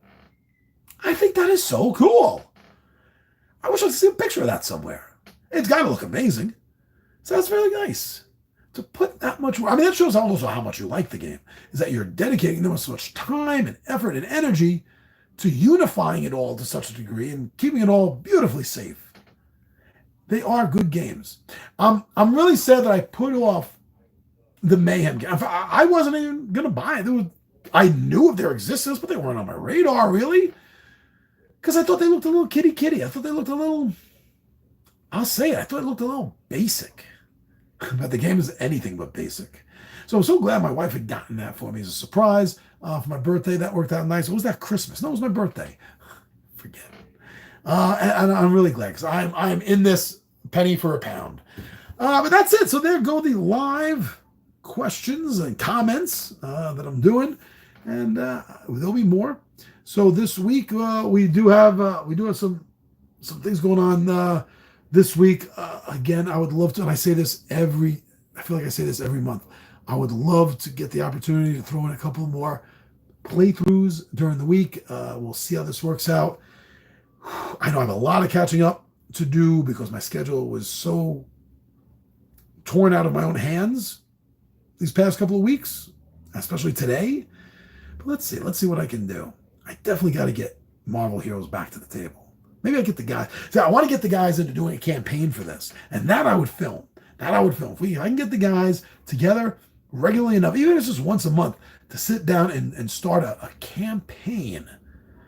I think that is so cool. I wish I could see a picture of that somewhere. It's got to look amazing. So that's really nice. To put that much work, I mean, that shows also how much you like the game, is that you're dedicating them so much time and effort and energy to unifying it all to such a degree and keeping it all beautifully safe. They are good games. I'm really sad that I put off the Mayhem game. I wasn't even gonna buy it. I knew of their existence, but they weren't on my radar really, because I thought they looked a little kitty kitty. I thought they looked a little. I'll say it. I thought it looked a little basic, but the game is anything but basic. So I'm so glad my wife had gotten that for me as a surprise for my birthday. That worked out nice. It was that Christmas? No, it was my birthday. Forget it. And I'm really glad because I'm in this penny for a pound. But that's it. So there go the live questions and comments that I'm doing, and there'll be more. So this week we do have some things going on this week. Again, I would love to, and I say this I feel like I say this every month. I would love to get the opportunity to throw in a couple more playthroughs during the week. We'll see how this works out. I know I have a lot of catching up to do because my schedule was so torn out of my own hands these past couple of weeks, especially today. But let's see what I can do. I definitely got to get Marvel Heroes back to the table. Maybe I get the guys. See, I want to get the guys into doing a campaign for this, and that I would film. If I can get the guys together regularly enough, even if it's just once a month, to sit down and start a campaign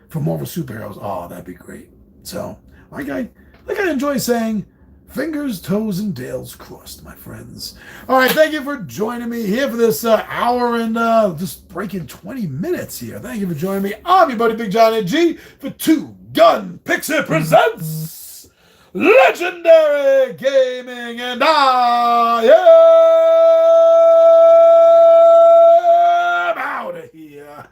for Marvel superheroes, oh, that'd be great. So, like I enjoy saying, fingers, toes, and tails crossed, my friends. All right, thank you for joining me here for this hour and just breaking 20 minutes here. Thank you for joining me. I'm your buddy Big Johnny G for Two Gun Pixie Presents Legendary Gaming, and I am out of here.